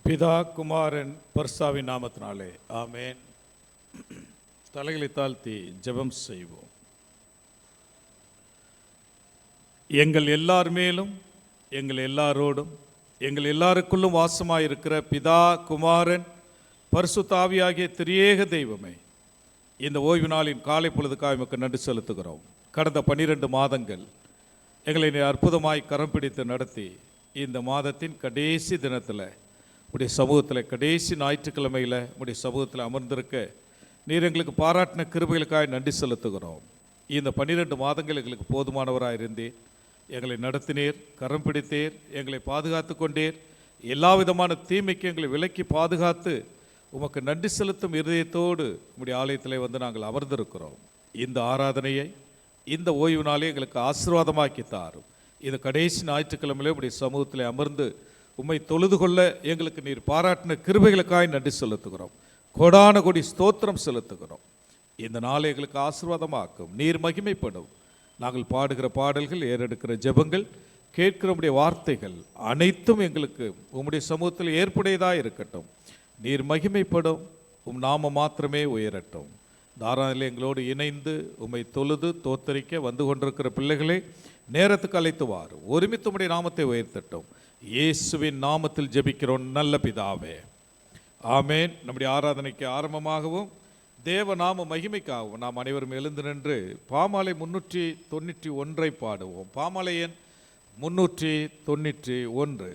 பிதா குமாரன் பரிசுத்தாவின் நாமத்தினாலே ஆமென். தலைகளை தாழ்த்தி ஜெபம் செய்வோம். எங்கள் எல்லார் மேலும், எங்கள் எல்லாரோடும், எங்கள் எல்லாருக்குள்ளும் வாசமாயிருக்கிற பிதா குமாரன் பரிசுத்த ஆவியாகிய திரியேக தெய்வமே, இந்த ஓய்வு நாளின் காலை பொழுதுக்காக எமக்கு நன்றி செலுத்துகிறோம். கடந்த 12 மாதங்கள் எங்களை அற்புதமாய் கரம் பிடித்து நடத்தி இந்த மாதத்தின் கடைசி தினத்தில் உடைய சமூகத்தில், கடைசி ஞாயிற்றுக்கிழமையில் உடைய சமூகத்தில் அமர்ந்திருக்க நீர் எங்களுக்கு பாராட்டின கிருபைகளுக்காக நன்றி செலுத்துகிறோம். இந்த 12 மாதங்கள் எங்களுக்கு போதுமானவராக இருந்தீர், எங்களை நடத்தினீர், கரம் பிடித்தீர், எங்களை பாதுகாத்து கொண்டீர். எல்லா விதமான தீமைக்கு எங்களை விலக்கி பாதுகாத்து உமக்கு நன்றி செலுத்தும் இருதயத்தோடு உம்முடைய ஆலயத்தில் வந்து நாங்கள் அமர்ந்திருக்கிறோம். இந்த ஆராதனையை, இந்த ஓய்வு நாளை எங்களுக்கு ஆசீர்வாதமாக்கி தாரும். இந்த கடைசி ஞாயிற்றுக்கிழமையிலே உம்முடைய சமூகத்தில் அமர்ந்து உம்மை தொழுது கொள்ள எங்களுக்கு நீர் பாராட்டின கிருபைகளுக்காய் நன்றி செலுத்துகிறோம். கோடான கோடி ஸ்தோத்திரம் செலுத்துகிறோம். இந்த நாளை எங்களுக்கு ஆசீர்வாதமாக்கும், நீர் மகிமைப்படும். நாங்கள் பாடுகிற பாடல்கள், ஏறெடுக்கிற ஜெபங்கள், கேட்கிற வார்த்தைகள் அனைத்தும் எங்களுக்கு உம்முடைய சமூகத்தில் ஏற்புடையதாக இருக்கட்டும். நீர் மகிமைப்படும், உம் நாம மாத்திரமே உயரட்டும். தாராளத்தில் எங்களோடு இணைந்து உம்மை தொழுது தோத்தரிக்க வந்து கொண்டிருக்கிற பிள்ளைகளை நேரத்துக்கு அழைத்து வாரும். ஒருமித்து உம்முடைய நாமத்தை உயர்த்தட்டும். இயேசுவின் நாமத்தில் ஜெபிக்கிறோம் நல்ல பிதாவே, ஆமேன். நம்முடைய ஆராதனைக்கு ஆரம்பமாகவும் தேவ நாம மகிமைக்காகவும் நாம் அனைவரும் எழுந்து நின்று பாமாலை 391 பாடுவோம். பாமாலை எண் 391.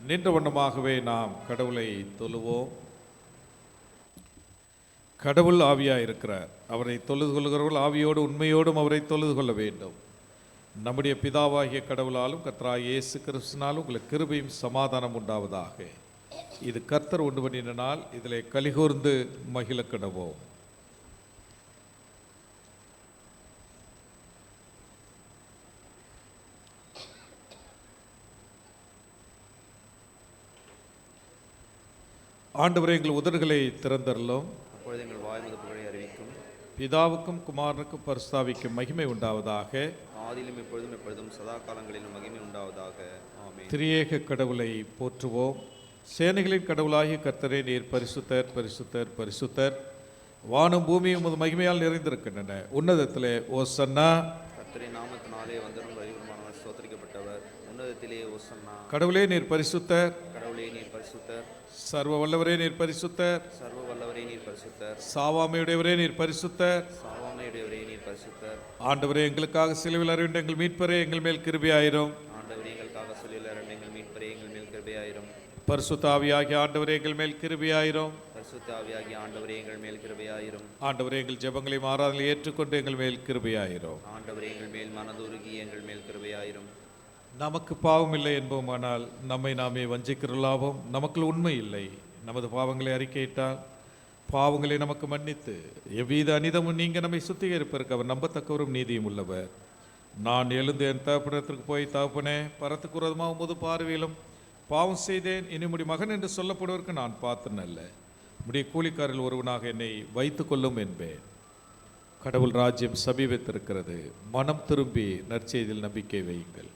நின்ற வண்ணமாகவே நாம் கடவுளை தொழுவோம். கடவுள் ஆவியாக இருக்கிறார். அவரை தொழுது கொள்கிறவர்கள் ஆவியோடு உண்மையோடும் அவரை தொழுது கொள்ள வேண்டும். நம்முடைய பிதாவாகிய கடவுளாலும் கர்த்தராகிய இயேசு கிறிஸ்துவினாலும் உங்களுக்கு கிருபையும் சமாதானம் உண்டாவதாக. இது கர்த்தர் உண்டு பண்ணின நாள், இதில் கலிகூர்ந்து மகிழ கடவோம். ஆண்டவரே, எங்கள் உதடுகளை திறந்தருளும். அப்பொழுது எங்கள் வாய் புகழை அறிவிக்கும். பிதாவுக்கும் குமாரனுக்கும் பரிசுத்தாவிக்கும் மகிமை உண்டாவதாக. ஆதியிலும் எப்பொழுதும் எப்பொழுதும் சதா காலங்களிலும் மகிமை உண்டாவதாக. ஆமென். திரியேக கடவுளை போற்றுவோம். சேனைகளின் கடவுளாகிய கர்த்தரே, நீர் பரிசுத்தர் பரிசுத்தர் பரிசுத்தர். வானும் பூமியும் உமது மகிமையால் நிறைந்திருக்கின்றன. உன்னதத்திலே ஓசன்னா. கர்த்தரின் நாமத்தினாலே வந்தரும் அறிவுமானவர் ஸ்தோத்திரிக்கப்பட்டவர். உன்னதத்திலே ஓசன்னா. கடவுளே, நீர் பரிசுத்தர். கடவுளே, நீர் பரிசுத்தர். சர்வ வல்லவரே நீர் பரிசுத்தர். சர்வ வல்லவரே நீர் பரிசுத்தர். சாவாமையுடையவரே நீர் பரிசுத்தர். சாவாமையுடையவரே நீர் பரிசுத்தர். ஆண்டவரே, எங்களுக்காக சிலுவையில் அறிவித்த எங்கள் மீட்பரே, எங்கள் மேல் கிருபையாயிரும். ஆண்டவரே, எங்களுக்காக சொல்லியுள்ள எங்கள் மீட்பரே, எங்கள் மேல் கிருபையாயிரும். பரிசுத்த ஆவியாகிய ஆண்டவரே, எங்கள் மேல் கிருபையாயிரும். பரிசுத்த ஆவியாகிய ஆண்டவரே, எங்கள் மேல் கிருபையாயிரும். ஆண்டவரே, எங்கள் ஜெபங்களை மாறாதலை ஏற்றுக்கொண்டு எங்கள் மேல் கிருபையாயிரும். ஆண்டவரே, எங்கள் மேல் மனதுருகி எங்கள் மேல் கிருபையாயிரும். நமக்கு பாவம் இல்லை என்போமானால் நம்மை நாமே வஞ்சிக்கிறலாவும், நமக்குள் உண்மை இல்லை. நமது பாவங்களை அறிக்கையிட்டால் பாவங்களை நமக்கு மன்னித்து எவ்வித அனிதமும் நீங்க நம்மை சுத்திகரிப்பதற்கு அவர் நம்பத்தக்கவரும் நீதியும் உள்ளவர். நான் எழுந்து என் தகப்பனத்திற்கு போய், தகப்பனே, பரத்துக்கு விரோதமாக உமது பார்வையிலும் பாவம் செய்தேன், இனி முடி மகன் என்று சொல்லப்படுவதற்கு நான் பாத்திரன் அல்ல. உம்முடைய கூலிக்காரில் ஒருவனாக என்னை வைத்துக் கொள்ளும் என்பேன். கடவுள் ராஜ்யம் சமீபத்திருக்கிறது. மனம் திரும்பி நற்செய்தியில் நம்பிக்கை வையுங்கள்.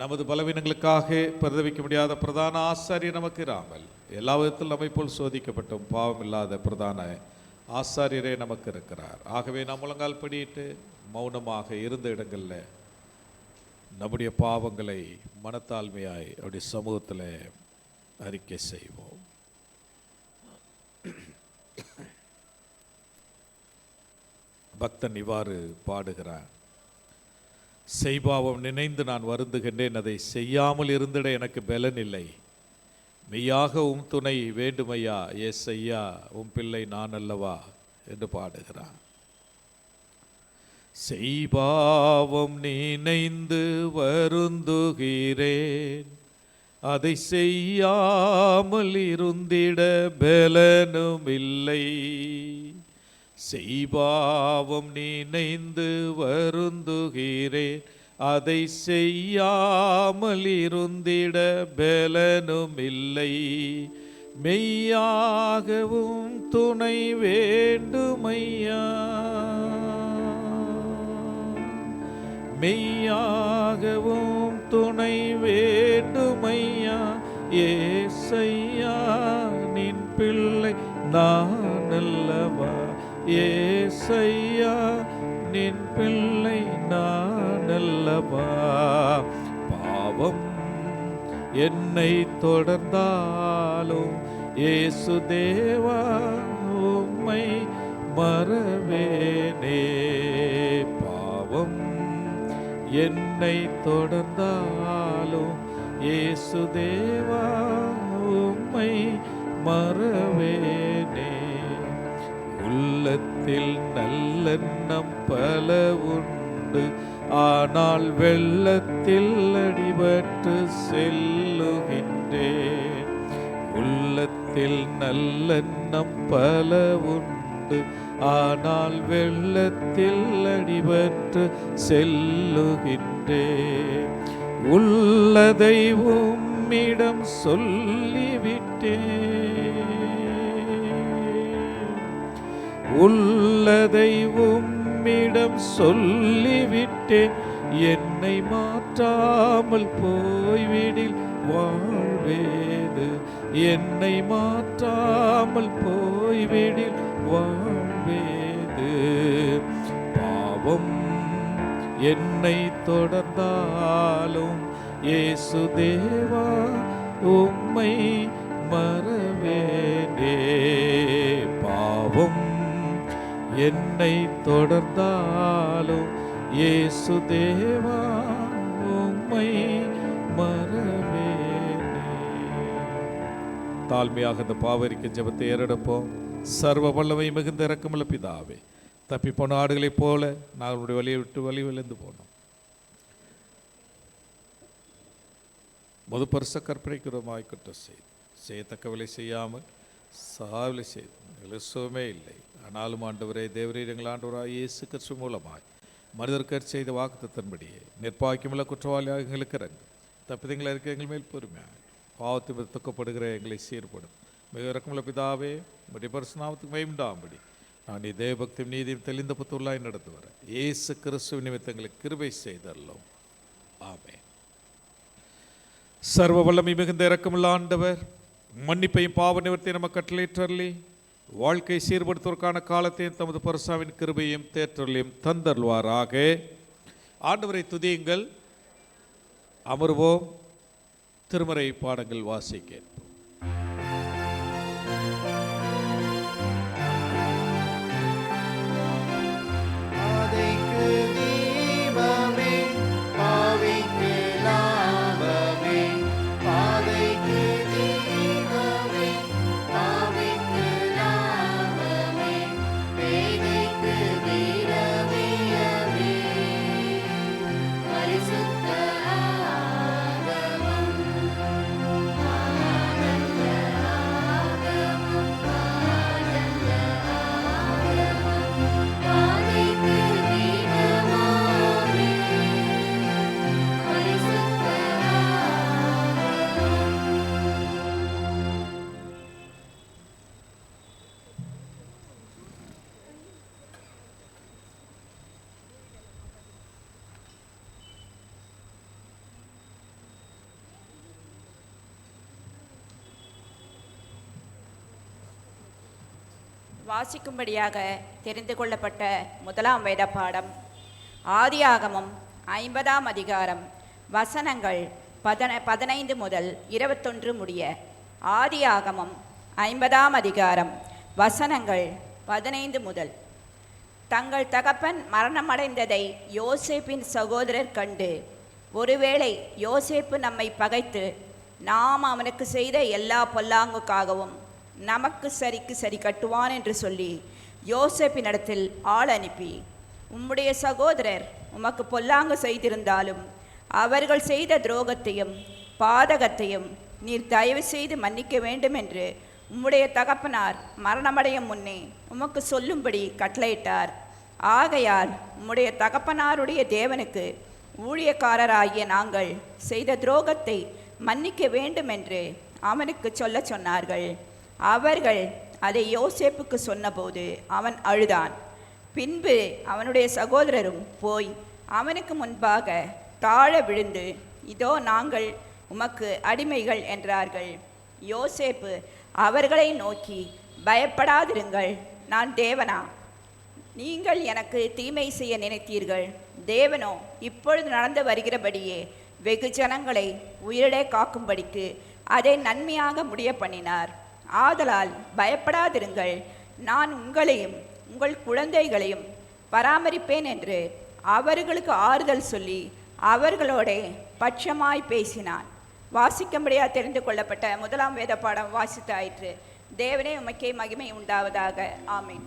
நமது பலவீனங்களுக்காக பரிதவிக்க முடியாத பிரதான ஆசாரியர் நமக்கு இராமல், எல்லா விதத்தில் நம்மை போல் சோதிக்கப்பட்டும் பாவம் இல்லாத பிரதான ஆசாரியரே நமக்கு இருக்கிறார். ஆகவே நாம் முழங்கால் படியிட்டு மௌனமாக இருந்த இடங்களில் நம்முடைய பாவங்களை மனத்தாழ்மையாய் அவருடைய சமூகத்தில் அறிக்கை செய்வோம். பக்தன் இவ்வாறு பாடுகிறான்: செய்பாவம் நினைந்து நான் வருந்துகின்றேன், அதை செய்யாமல் இருந்திட எனக்கு பலன் இல்லை. மெய்யாக உம் துணை வேண்டுமையா, ஏசையா, உம் பிள்ளை நான் அல்லவா என்று பாடுகிறான். செய்பாவம் நினைந்து வருந்துகிறேன், அதை செய்யாமல் இருந்திட பலனும் இல்லை. செய்பாவம் நினைந்து வருந்துகிறேன், அதை செய்யாமல் இருந்திட பலனும் இல்லை. மெய்யாகவும் துணை வேண்டுமையா, மெய்யாகவும் துணை வேண்டுமையா, ஏசையா, நின் பிள்ளை நான் அல்லவா, ஏசையா, நின் பிள்ளை நான் அல்லவா. பாவம் என்னை தொடர்ந்தாலும் இயேசு தேவா, உம்மை மறவேனே. பாவம் என்னை தொடர்ந்தாலும் இயேசு தேவா, உம்மை மறவேனே. உள்ளத்தில் நல்லெண்ணம் பல உண்டு, ஆனால் வெள்ளத்தில் அடிபட்டு செல்லுகின்றேன். உள்ளத்தில் நல்லெண்ணம் பல உண்டு, ஆனால் வெள்ளத்தில் அடிபட்டு செல்லுகின்றேன். உள்ளதை உம்மிடம் சொல்லிவிட்டேன், உள்ளதை உம்மிடம் சொல்லிவிட்டேன். என்னை மாற்றாமல் போய்விடில் வாழ்வேது, என்னை மாற்றாமல் போய்விடில் வாழ்வேது. பாவம் என்னை தொடர்ந்தாலும் இயேசு தேவா, உம்மை மறவேனே. பாவம் என்னை தொடர்ந்தாலும் இயேசு தேவா, உம்மை மறவேனே. தாழ்மையாக இந்த பாவரிக்க ஜெபத்தை ஏறெடுப்போம். சர்வ வல்லமை மிகுந்த இரக்கமுள்ள பிதாவே, தப்பி போன ஆடுகளைப் போல நாங்களுடைய வழியை விட்டு வழி விழுந்து போனோம். முதுபரிச கற்பனைக்குறமாய் குற்றம் செய்யத்தக்கவில்லை, செய்யாமல் சாவிலை செய்து சுகமே இல்லை. ஆனாலும் ஆண்டவரே, தேவரீர் எங்கள் ஆண்டவராய் இயேசு கிறிஸ்து மூலமாய் மனிதர்கர் செய்த வாக்குத்தத்தின்படியே நிர்பாக்கியமுள்ள குற்றவாளியாக எங்களுக்கு இறங்கு. தப்பிதங்களை இருக்க எங்கள் மேல் பொறுமையாக பாவத்தை துக்கப்படுகிற எங்களை சீர்படும். மிக இறக்கமுள்ள பிதாவே, உம்முடைய பரிசுநாமத்துக்கு மகிமையுண்டாகும்படி நான் தேவபக்தியும் நீதியும் தெளிந்த புத்துள்ளாய் நடத்து வர இயேசு கிறிஸ்துவின் நிமித்தங்களுக்கு கிருபை செய்தல்லும். ஆமென். சர்வ வல்லமை மிகுந்த இரக்கமுள்ள ஆண்டவர் மன்னிப்பையும் பாவ நிவர்த்தியை நமக்கு கட்டளையிட்டருளி வாழ்க்கை சீர்படுத்துவதற்கான காலத்தையும் தமது பரிசாவின் கிருபையும் தேற்றலையும் தந்தருள்வாராக. ஆண்டவரை துதியுங்கள், அமர்வோம், திருமறை பாடங்கள் வாசிக்க. வாசிக்கும்படியாக தெரிந்து கொள்ளப்பட்ட முதலாம் வேத பாடம் ஆதியாகமம் 50ஆம் அதிகாரம் வசனங்கள் 15 முதல் 21 முடிய. ஆதியாகமம் 50ஆம் அதிகாரம் வசனங்கள் 15 முதல். தங்கள் தகப்பன் மரணமடைந்ததை யோசேப்பின் சகோதரர் கண்டு, ஒருவேளை யோசேப்பு நம்மை பகைத்து நாம் அவனுக்கு செய்த எல்லா பொல்லாங்குக்காகவும் நமக்கு சரிக்கு சரி கட்டுவான் என்று சொல்லி யோசேப்பினிடத்தில் ஆள் அனுப்பி, உம்முடைய சகோதரர் உமக்கு பொல்லாங்கு செய்திருந்தாலும் அவர்கள் செய்த துரோகத்தையும் பாதகத்தையும் நீர் தயவு செய்து மன்னிக்க வேண்டும் என்று உம்முடைய தகப்பனார் மரணமடையும் முன்னே உமக்கு சொல்லும்படி கட்டளையிட்டார். ஆகையால் உம்முடைய தகப்பனாருடைய தேவனுக்கு ஊழியக்காரராகிய நாங்கள் செய்த துரோகத்தை மன்னிக்க வேண்டும் என்று அவனுக்கு சொல்ல சொன்னார்கள். அவர்கள் அதை யோசேப்புக்கு சொன்னபோது அவன் அழுதான். பின்பு அவனுடைய சகோதரரும் போய் அவனுக்கு முன்பாக தாழ விழுந்து, இதோ நாங்கள் உமக்கு அடிமைகள் என்றார்கள். யோசேப்பு அவர்களை நோக்கி, பயப்படாதிருங்கள், நான் தேவனா? நீங்கள் எனக்கு தீமை செய்ய நினைத்தீர்கள், தேவனோ இப்பொழுது நடந்து வருகிறபடியே வெகு ஜனங்களை உயிரிழை காக்கும்படிக்கு அதை நன்மையாக முடிய பண்ணினார். ஆதலால் பயப்படாதிருங்கள், நான் உங்களையும் உங்கள் குழந்தைகளையும் பராமரிப்பேன் என்று அவர்களுக்கு ஆறுதல் சொல்லி அவர்களோட பட்சமாய் பேசினான். வாசிக்கும்படியாக தெரிந்து கொள்ளப்பட்ட முதலாம் வேத பாடம் வாசித்தாயிற்று. தேவனே உமக்கே மகிமை உண்டாவதாக. ஆமீன்.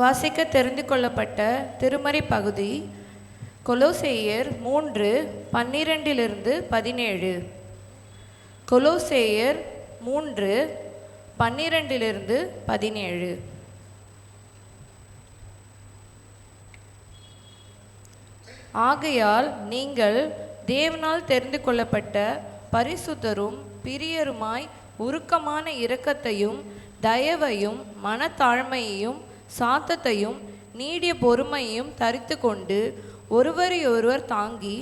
வாசிக்க தெரிந்து கொள்ளப்பட்ட திருமறை பகுதி கொலோசேயர் 3:12-17. கொலோசேயர் 3:12-17. ஆகையால் நீங்கள் தேவனால் தெரிந்து கொள்ளப்பட்ட பரிசுத்தரும் பிரியருமாய் உருக்கமான இரக்கத்தையும் தயவையும் மனத்தாழ்மையையும் சாந்தத்தையும் நீடிய பொறுமையையும் தரித்து கொண்டு ஒருவரையொருவர் தாங்கி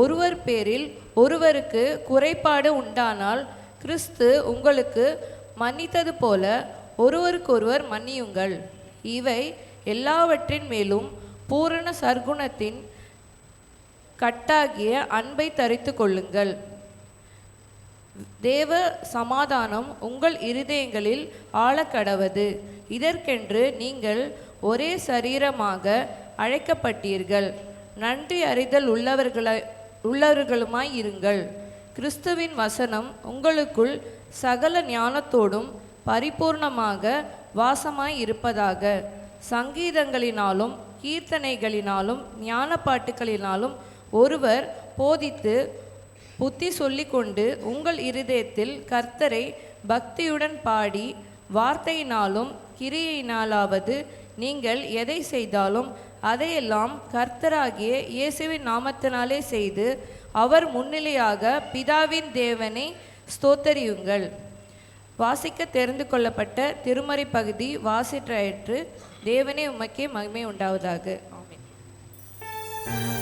ஒருவர் பேரில் ஒருவருக்கு குறைபாடு உண்டானால் கிறிஸ்து உங்களுக்கு மன்னித்தது போல ஒருவருக்கொருவர் மன்னியுங்கள். இவை எல்லாவற்றின் மேலும் பூரண சர்க்குணத்தின் கட்டாகிய அன்பை தரித்து கொள்ளுங்கள். தேவ சமாதானம் உங்கள் இருதயங்களில் ஆழக்கடவது. இதற்கென்று நீங்கள் ஒரே சரீரமாக அழைக்கப்பட்டீர்கள். நன்றி அறிதல் உள்ளவர்களுமாய் இருங்கள். கிறிஸ்துவின் வசனம் உங்களுக்குள் சகல ஞானத்தோடும் பரிபூர்ணமாக வாசமாய் இருப்பதாக. சங்கீதங்களினாலும் கீர்த்தனைகளினாலும் ஞான பாட்டுகளினாலும் ஒருவர் போதித்து புத்தி சொல்லிக்கொண்டு உங்கள் இருதயத்தில் கர்த்தரை பக்தியுடன் பாடி, வார்த்தையினாலும் கிரியையினாலாவது நீங்கள் எதை செய்தாலும் அதையெல்லாம் கர்த்தராகிய இயேசுவின் நாமத்தினாலே செய்து அவர் முன்னிலையாக பிதாவின் தேவனை ஸ்தோத்தரியுங்கள். வாசிக்க தெரிந்து கொள்ளப்பட்ட திருமறை பகுதி வாசிற்றாயிற்று. தேவனே உமக்கே மகிமை உண்டாவதாக. ஆமென். Thank you.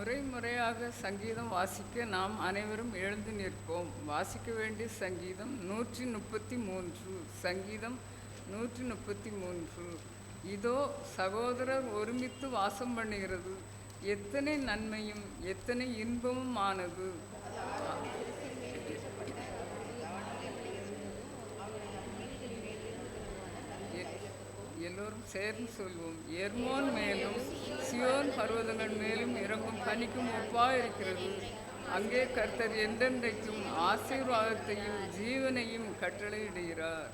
முறையாக சங்கீதம் வாசிக்க நாம் அனைவரும் எழுந்து நிற்போம். வாசிக்க வேண்டிய சங்கீதம் 133. சங்கீதம் 133. இதோ சகோதரர் ஒருமித்து வாசம் பண்ணுகிறது, எத்தனை நன்மையும் எத்தனை இன்பமும் ஆனது. எல்லோரும் சேர்ந்து சொல்வோம். எர்மோன் மேலும் சியோன் பர்வதங்கள் மேலும் இறங்கும் பனிக்கும் ஒப்பாயிருக்கிறது. அங்கே கர்த்தர் என்றென்றைக்கும் ஆசீர்வாதத்தையும் ஜீவனையும் கட்டளையிடுகிறார்.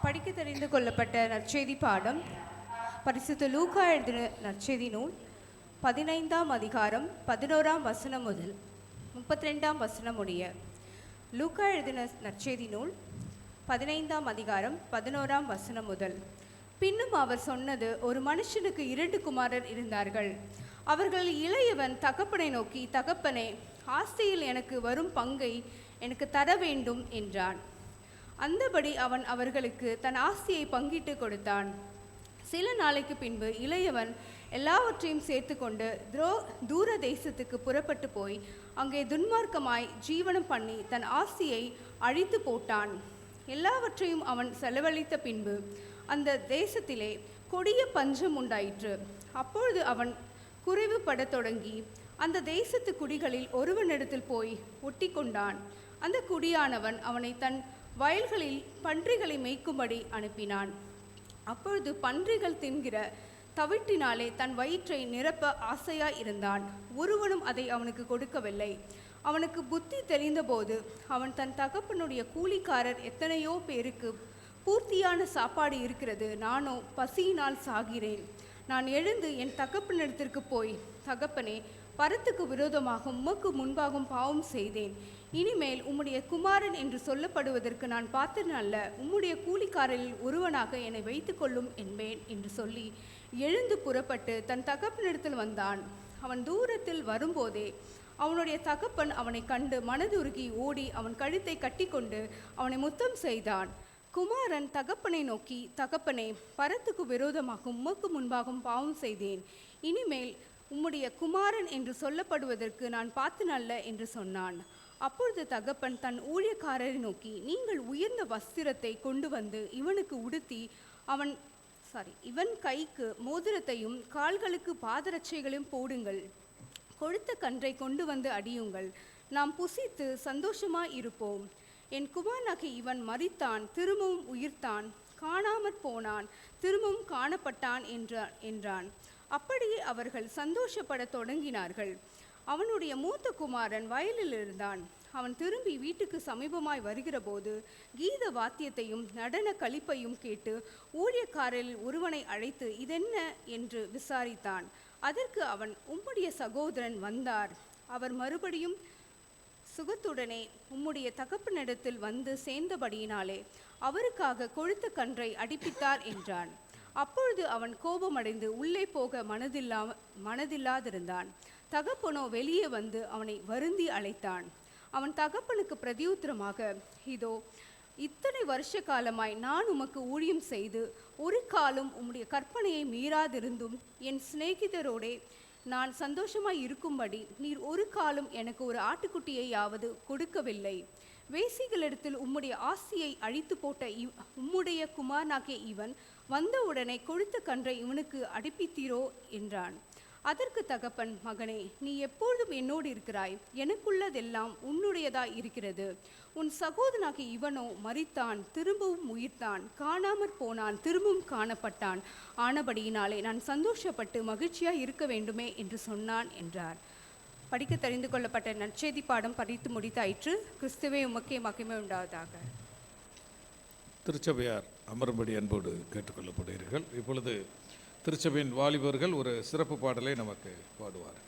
படிக்க தெரிந்து கொள்ளப்பட்ட நற்செய்தி பாடம் பரிசுத்த லூக்கா எழுதின நற்செய்தி நூல் 15ஆம் அதிகாரம் 11ஆம் வசனம் முதல் 32ஆம் வசனம் உடைய. லூக்கா எழுதின நற்செய்தி நூல் 15ஆம் அதிகாரம் 11ஆம் வசனம் முதல். பின்னும் அவர் சொன்னது, ஒரு மனுஷனுக்கு 2 குமாரர் இருந்தார்கள். அவர்கள் இளையவன் தகப்பனை நோக்கி, தகப்பனே, ஆஸ்தியில் எனக்கு வரும் பங்கை எனக்கு தர வேண்டும் என்றான். அந்தபடி அவன் அவர்களுக்கு தன் ஆஸ்தியை பங்கிட்டு கொடுத்தான். சில நாளைக்கு பின்பு இளையவன் எல்லாவற்றையும் சேர்த்து கொண்டு தூர தேசத்துக்கு புறப்பட்டு போய் அங்கே துன்மார்க்கமாய் ஜீவனம் பண்ணி தன் ஆஸ்தியை அழித்து போட்டான். எல்லாவற்றையும் அவன் செலவழித்த பின்பு அந்த தேசத்திலே கொடிய பஞ்சம் உண்டாயிற்று. அப்பொழுது அவன் குறைவுபடத் தொடங்கி அந்த தேசத்து குடிகளில் ஒருவனிடத்தில் போய் ஒட்டி கொண்டான். அந்த குடியானவன் அவனை தன் வயல்களில் பன்றிகளை மேய்க்கும்படி அனுப்பினான். அப்பொழுது பன்றிகள் தின்கிற தவிட்டினாலே தன் வயிற்றை நிரப்ப ஆசையாய் இருந்தான். ஒருவனும் அதை அவனுக்கு கொடுக்கவில்லை. அவனுக்கு புத்தி தெளிந்தபோது அவன் தன் தகப்பனுடைய கூலிக்காரர் எத்தனையோ பேருக்கு பூர்த்தியான சாப்பாடு இருக்கிறது, நானோ பசியினால் சாகிறேன். நான் எழுந்து என் தகப்பனிடத்திற்கு போய், தகப்பனே, பரத்துக்கு விரோதமாக உமக்கு முன்பாகவும் பாவம் செய்தேன். இனிமேல் உம்முடைய குமாரன் என்று சொல்லப்படுவதற்கு நான் பாத்திரன் அல்ல. உம்முடைய கூலிக்காரரில் ஒருவனாக என்னை வைத்துக் கொள்ளும் என்பேன் என்று சொல்லி எழுந்து புறப்பட்டு தன் தகப்பனிடத்தில் வந்தான். அவன் தூரத்தில் வரும்போதே அவனுடைய தகப்பன் அவனை கண்டு மனதுருகி ஓடி அவன் கழுத்தை கட்டிக்கொண்டு அவனை முத்தம் செய்தான். குமாரன் தகப்பனை நோக்கி, தகப்பனே, பரத்துக்கு விரோதமாக உமக்கு முன்பாகவும் பாவம் செய்தேன். இனிமேல் உம்முடைய குமாரன் என்று சொல்லப்படுவதற்கு நான் பாத்திரன் அல்ல என்று சொன்னான். அப்பொழுது தகப்பன் தன் ஊழியக்காரரை நோக்கி, நீங்கள் உயர்ந்த வஸ்திரத்தை கொண்டு வந்து இவனுக்கு உடுத்தி இவன் கைக்கு மோதிரத்தையும் கால்களுக்கு பாதரட்சைகளையும் போடுங்கள். கொழுத்த கன்றை கொண்டு வந்து அடியுங்கள். நாம் புசித்து சந்தோஷமாய் இருப்போம். என் குமாரனாகி இவன் மரித்தான், திரும்பவும் உயிர்த்தான், காணாமற் போனான், திரும்பவும் காணப்பட்டான் என்றான். அப்படியே அவர்கள் சந்தோஷப்படத் தொடங்கினார்கள். அவனுடைய மூத்த குமாரன் வயலில் இருந்தான். அவன் திரும்பி வீட்டுக்கு சமீபமாய் வருகிற போது கீத வாத்தியத்தையும் நடன களிப்பையும் கேட்டு ஊழியக்காரரில் ஒருவனை அழைத்து, இதென்ன என்று விசாரித்தான். அதற்கு அவன், உம்முடைய சகோதரன் வந்தார். அவர் மறுபடியும் சுகத்துடனே உம்முடைய தகப்பனிடத்தில் வந்து சேர்ந்தபடியினாலே அவருக்காக கொழுத்த கன்றை அடிப்பித்தார் என்றான். அப்பொழுது அவன் கோபமடைந்து உள்ளே போக மனதில்லாதிருந்தான். தகப்பனோ வெளியே வந்து அவனை வருந்தி அழைத்தான். அவன் தகப்பனுக்கு பிரதியுத்தரமாக, இதோ இத்தனை வருஷ காலமாய் நான் உமக்கு ஊழியம் செய்து ஒரு காலம் உம்முடைய கற்பனையை மீறாதிருந்தும் என் சிநேகிதரோடே நான் சந்தோஷமாய் இருக்கும்படி நீர் ஒரு காலம் எனக்கு ஒரு ஆட்டுக்குட்டியையாவது கொடுக்கவில்லை. வேசிகளிடத்தில் உம்முடைய ஆஸ்தியை அழித்து போட்ட உம்முடைய குமாரனாகிய இவன் வந்தவுடனே கொழுத்த கன்றை இவனுக்கு அடிப்பித்தீரோ என்றான். அதற்கு தகப்பன், மகனே, நீ எப்பொழுதும் என்னோடு இருக்கிறாய், எனக்குள்ளதெல்லாம் உன்னுடையதாய் இருக்கிறது. உன் சகோதரனாகிய இவனோ மரித்தான், திரும்பவும் உயிர்த்தான், காணாமற் போனான், திரும்பவும் காணப்பட்டான். ஆனபடியினாலே நான் சந்தோஷப்பட்டு மகிழ்ச்சியாய் இருக்க வேண்டுமே என்று சொன்னான் என்றார். படிக்க தெரிந்து கொள்ளப்பட்ட நற்செய்தி பாடம் படித்து முடித்தாயிற்று. கிறிஸ்துவே உமக்கே மகிமை உண்டாவதாக. திருச்சபையார் அமரும்படி அன்போடு கேட்டுக்கொள்ளப்படுகிறீர்கள். இப்பொழுது திருச்சபையின் வாலிபர்கள் ஒரு சிறப்பு பாடலை நமக்கு பாடுவார்கள்.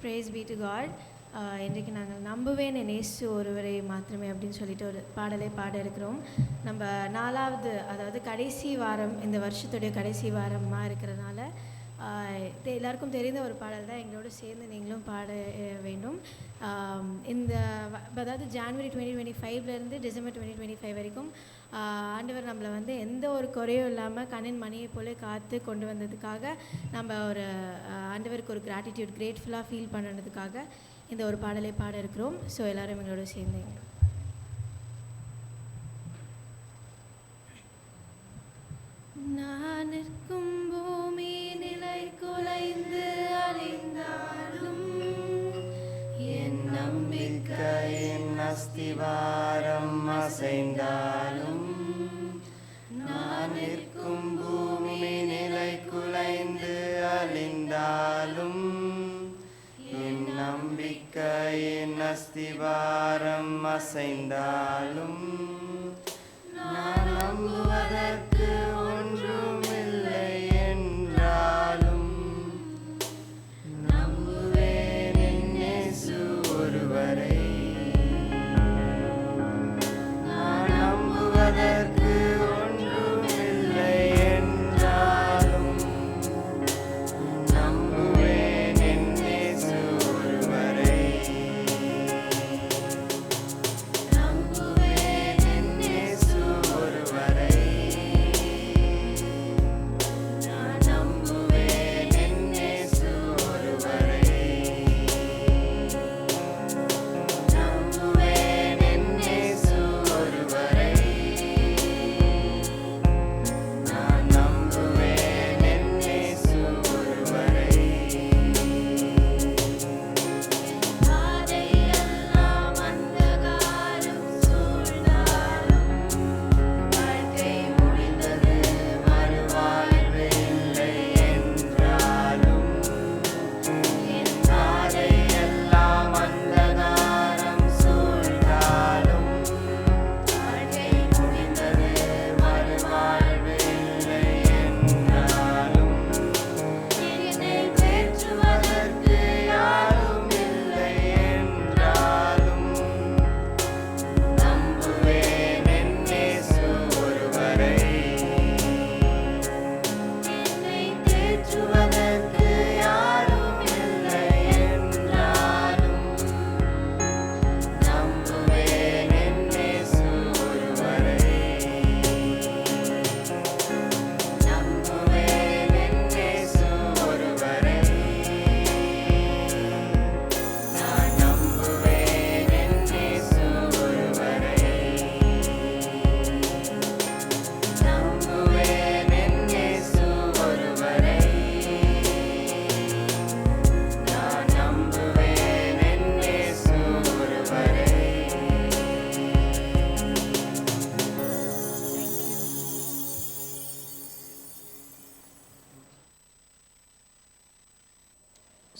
Praise be to God. இன்றைக்கு நாங்கள் நம்புவேன் என் இயேசு ஒருவரை மாத்திரமே அப்படின்னு சொல்லிட்டு ஒரு பாடலை பாட இருக்கிறோம். நம்ம 4வது, அதாவது கடைசி வாரம், இந்த வருஷத்துடைய கடைசி வாரமாக இருக்கிறதுனால எல்லாருக்கும் தெரிந்த ஒரு பாடல் தான். எங்களோட சேர்ந்து நீங்களும் பாட வேண்டும். இந்த அதாவது ஜான்வரி 2025லேருந்து டிசம்பர் 2025 வரைக்கும் ஆண்டவர் நம்மளை வந்து எந்த ஒரு குறையும் இல்லாமல் கண்ணின் மணியை போல காத்து கொண்டு வந்ததுக்காக நம்ம ஒரு ஆண்டவருக்கு ஒரு கிராட்டிடியூட், கிரேட்ஃபுல்லாக ஃபீல் பண்ணுறதுக்காக இந்த ஒரு பாடலை பாட இருக்கிறோம். ஸோ எல்லோரும் எங்களோட சேர்ந்து நான் நிற்கும் பூமி நிலை குலைந்து அழிந்தாலும் என் நம்பிக்கையின் அஸ்திவாரம் அசைந்தாலும் நான் நிற்கும் பூமி நிலை குலைந்து அழிந்தாலும் என் நம்பிக்கையின் அஸ்திவாரம் அசைந்தாலும் நான் நம்புவதற்கு ஒன்றுமில்லை என்றாலும் நம்புவேன் என் இயேசு ஒருவரை. நான் நம்புவதற்கு ஒன்றுமில்லை என்றாலும் நம்புவேன் என் இயேசு ஒருவரை. நம்புவதற்கு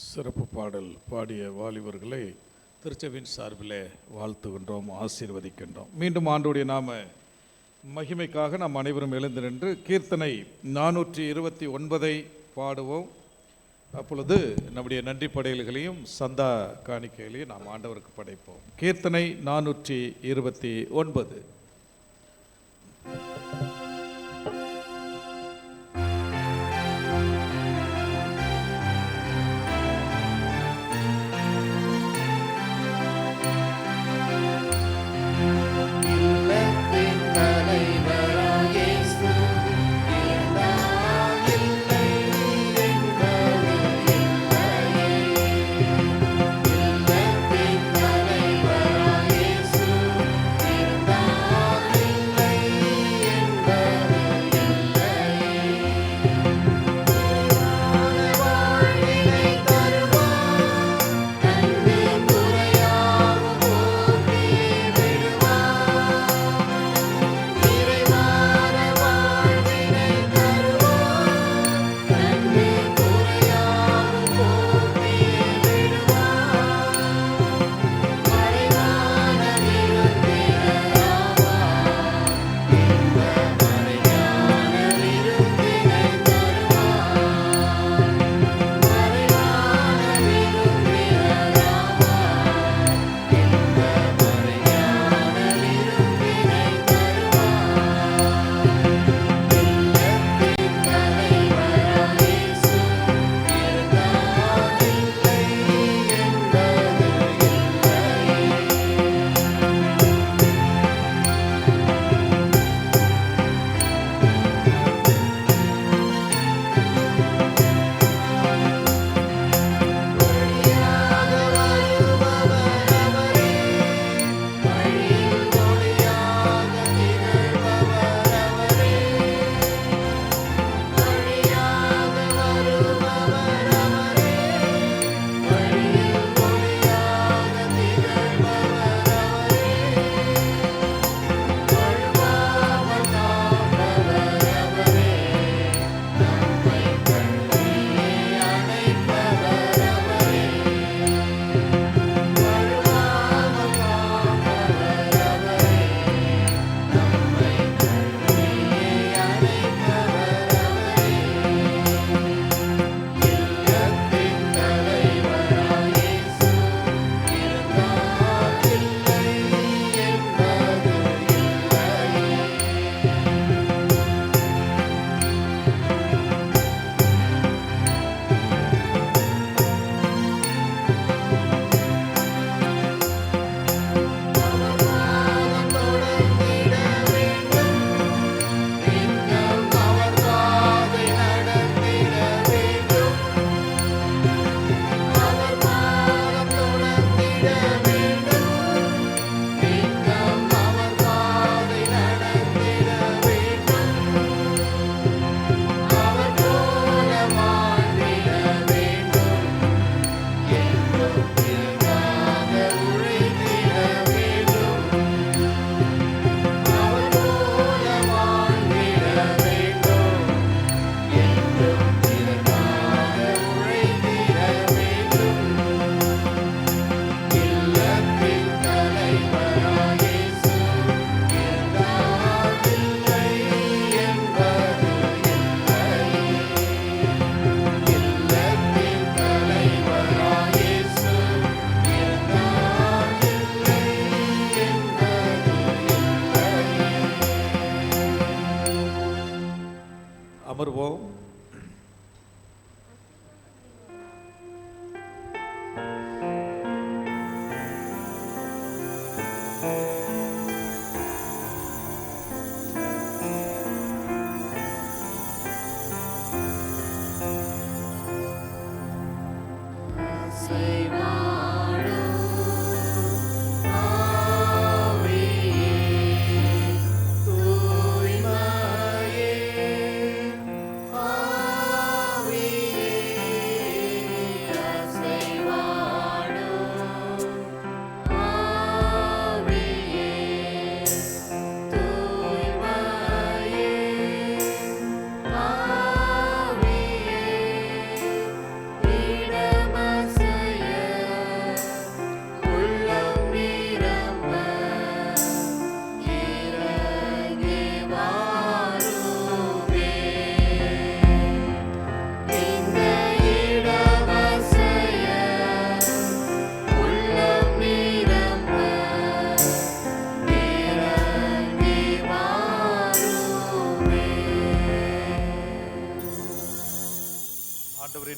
சிறப்பு பாடல் பாடிய வாலிபர்களை திருச்சபையின் சார்பில் வாழ்த்துகின்றோம், ஆசீர்வதிக்கின்றோம். மீண்டும் ஆண்டோடைய நாம மகிமைக்காக நாம் அனைவரும் எழுந்து நின்று கீர்த்தனை 429 பாடுவோம். அப்பொழுது நம்முடைய நன்றி படையல்களையும் சந்தா காணிக்கைகளையும் நாம் ஆண்டவருக்கு படைப்போம். கீர்த்தனை 429. அமர்வோம். ஆ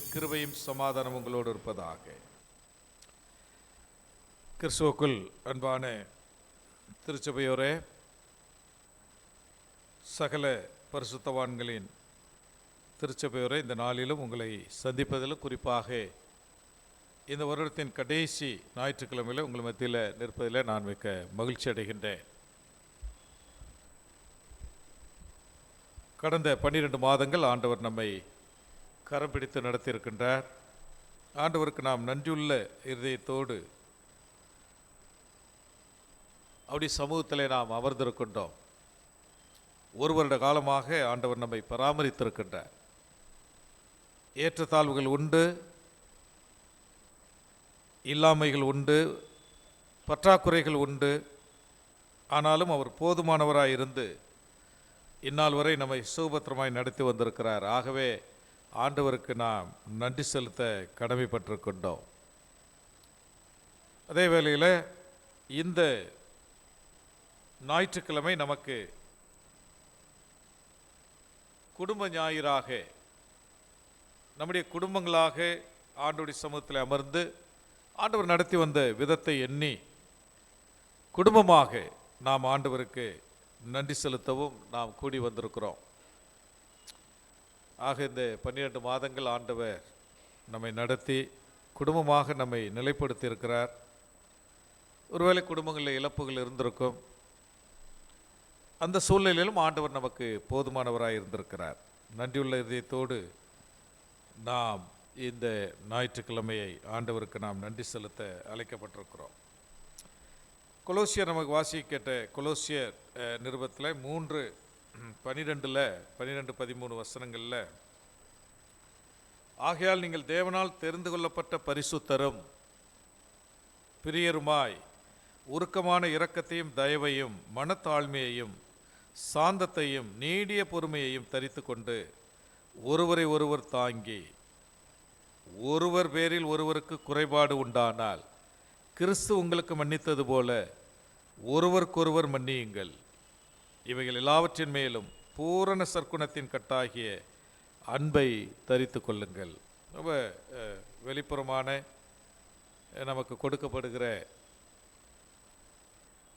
ஆண்டவரின் கிருபையும் சமாதானம் உங்களோடு இருப்பதாக. கிறிஸ்துவுக்குள் அன்பான திருச்சபையோரே, சகல பரிசுத்தவான்களின் திருச்சபையோரே, இந்த நாளிலும் உங்களை சந்திப்பதிலும் குறிப்பாக இந்த வருடத்தின் கடைசி ஞாயிற்றுக்கிழமையில் உங்கள் மத்தியில் நிற்பதில் நான் மிக்க மகிழ்ச்சி அடைகின்றேன். கடந்த 12 மாதங்கள் ஆண்டவர் நம்மை கரம் பிடித்து நடத்தியிருக்கின்றார். ஆண்டவருக்கு நாம் நன்றியுள்ள இருதயத்தோடு அப்படி சமூகத்தில் நாம் அமர்ந்திருக்கின்றோம். ஒரு வருட காலமாக ஆண்டவர் நம்மை பராமரித்திருக்கின்றார். ஏற்றத்தாழ்வுகள் உண்டு, இல்லாமைகள் உண்டு, பற்றாக்குறைகள் உண்டு. ஆனாலும் அவர் போதுமானவராய் இருந்து இந்நாள் வரை நம்மை சுபத்திரமாய் நடத்தி வந்திருக்கிறார். ஆகவே ஆண்டவருக்கு நாம் நன்றி செலுத்த கடமைப்பட்டிருக்கின்றோம். அதே வேளையில் இந்த ஞாயிற்றுக்கிழமை நமக்கு குடும்ப ஞாயிறாக நம்முடைய குடும்பங்களாக ஆண்டவருடைய சமூகத்தில் அமர்ந்து ஆண்டவர் நடத்தி வந்த விதத்தை எண்ணி குடும்பமாக நாம் ஆண்டவருக்கு நன்றி செலுத்தவும் நாம் கூடி வந்திருக்கிறோம். ஆக இந்த 12 மாதங்கள் ஆண்டவர் நம்மை நடத்தி குடும்பமாக நம்மை நிலைப்படுத்தி இருக்கிறார். ஒருவேளை குடும்பங்களில் இழப்புகள் இருந்திருக்கும். அந்த சூழ்நிலையிலும் ஆண்டவர் நமக்கு போதுமானவராக இருந்திருக்கிறார். நன்றியுள்ள இதயத்தோடு நாம் இந்த ஞாயிற்றுக்கிழமையை ஆண்டவருக்கு நாம் நன்றி செலுத்த அழைக்கப்பட்டிருக்கிறோம். கொலோசியர் நமக்கு வாசிக்க கேட்ட கொலோசியர் நிருபத்தில் 3:12-13 வசனங்களில், ஆகையால் நீங்கள் தேவனால் தெரிந்து கொள்ளப்பட்ட பரிசுத்தரும் பிரியருமாய் உருக்கமான இரக்கத்தையும் தயவையும் மனத்தாழ்மையையும் சாந்தத்தையும் நீடிய பொறுமையையும் தரித்து கொண்டு ஒருவரை ஒருவர் தாங்கி ஒருவர் பேரில் ஒருவருக்கு குறைபாடு உண்டானால் கிறிஸ்து உங்களுக்கு மன்னித்தது போல ஒருவருக்கொருவர் மன்னியுங்கள். இவைகள் எல்லாவற்றின் மேலும் பூரண சற்குணத்தின் கட்டாகிய அன்பை தரித்து கொள்ளுங்கள். ரொம்ப வெளிப்புறமான நமக்கு கொடுக்கப்படுகிற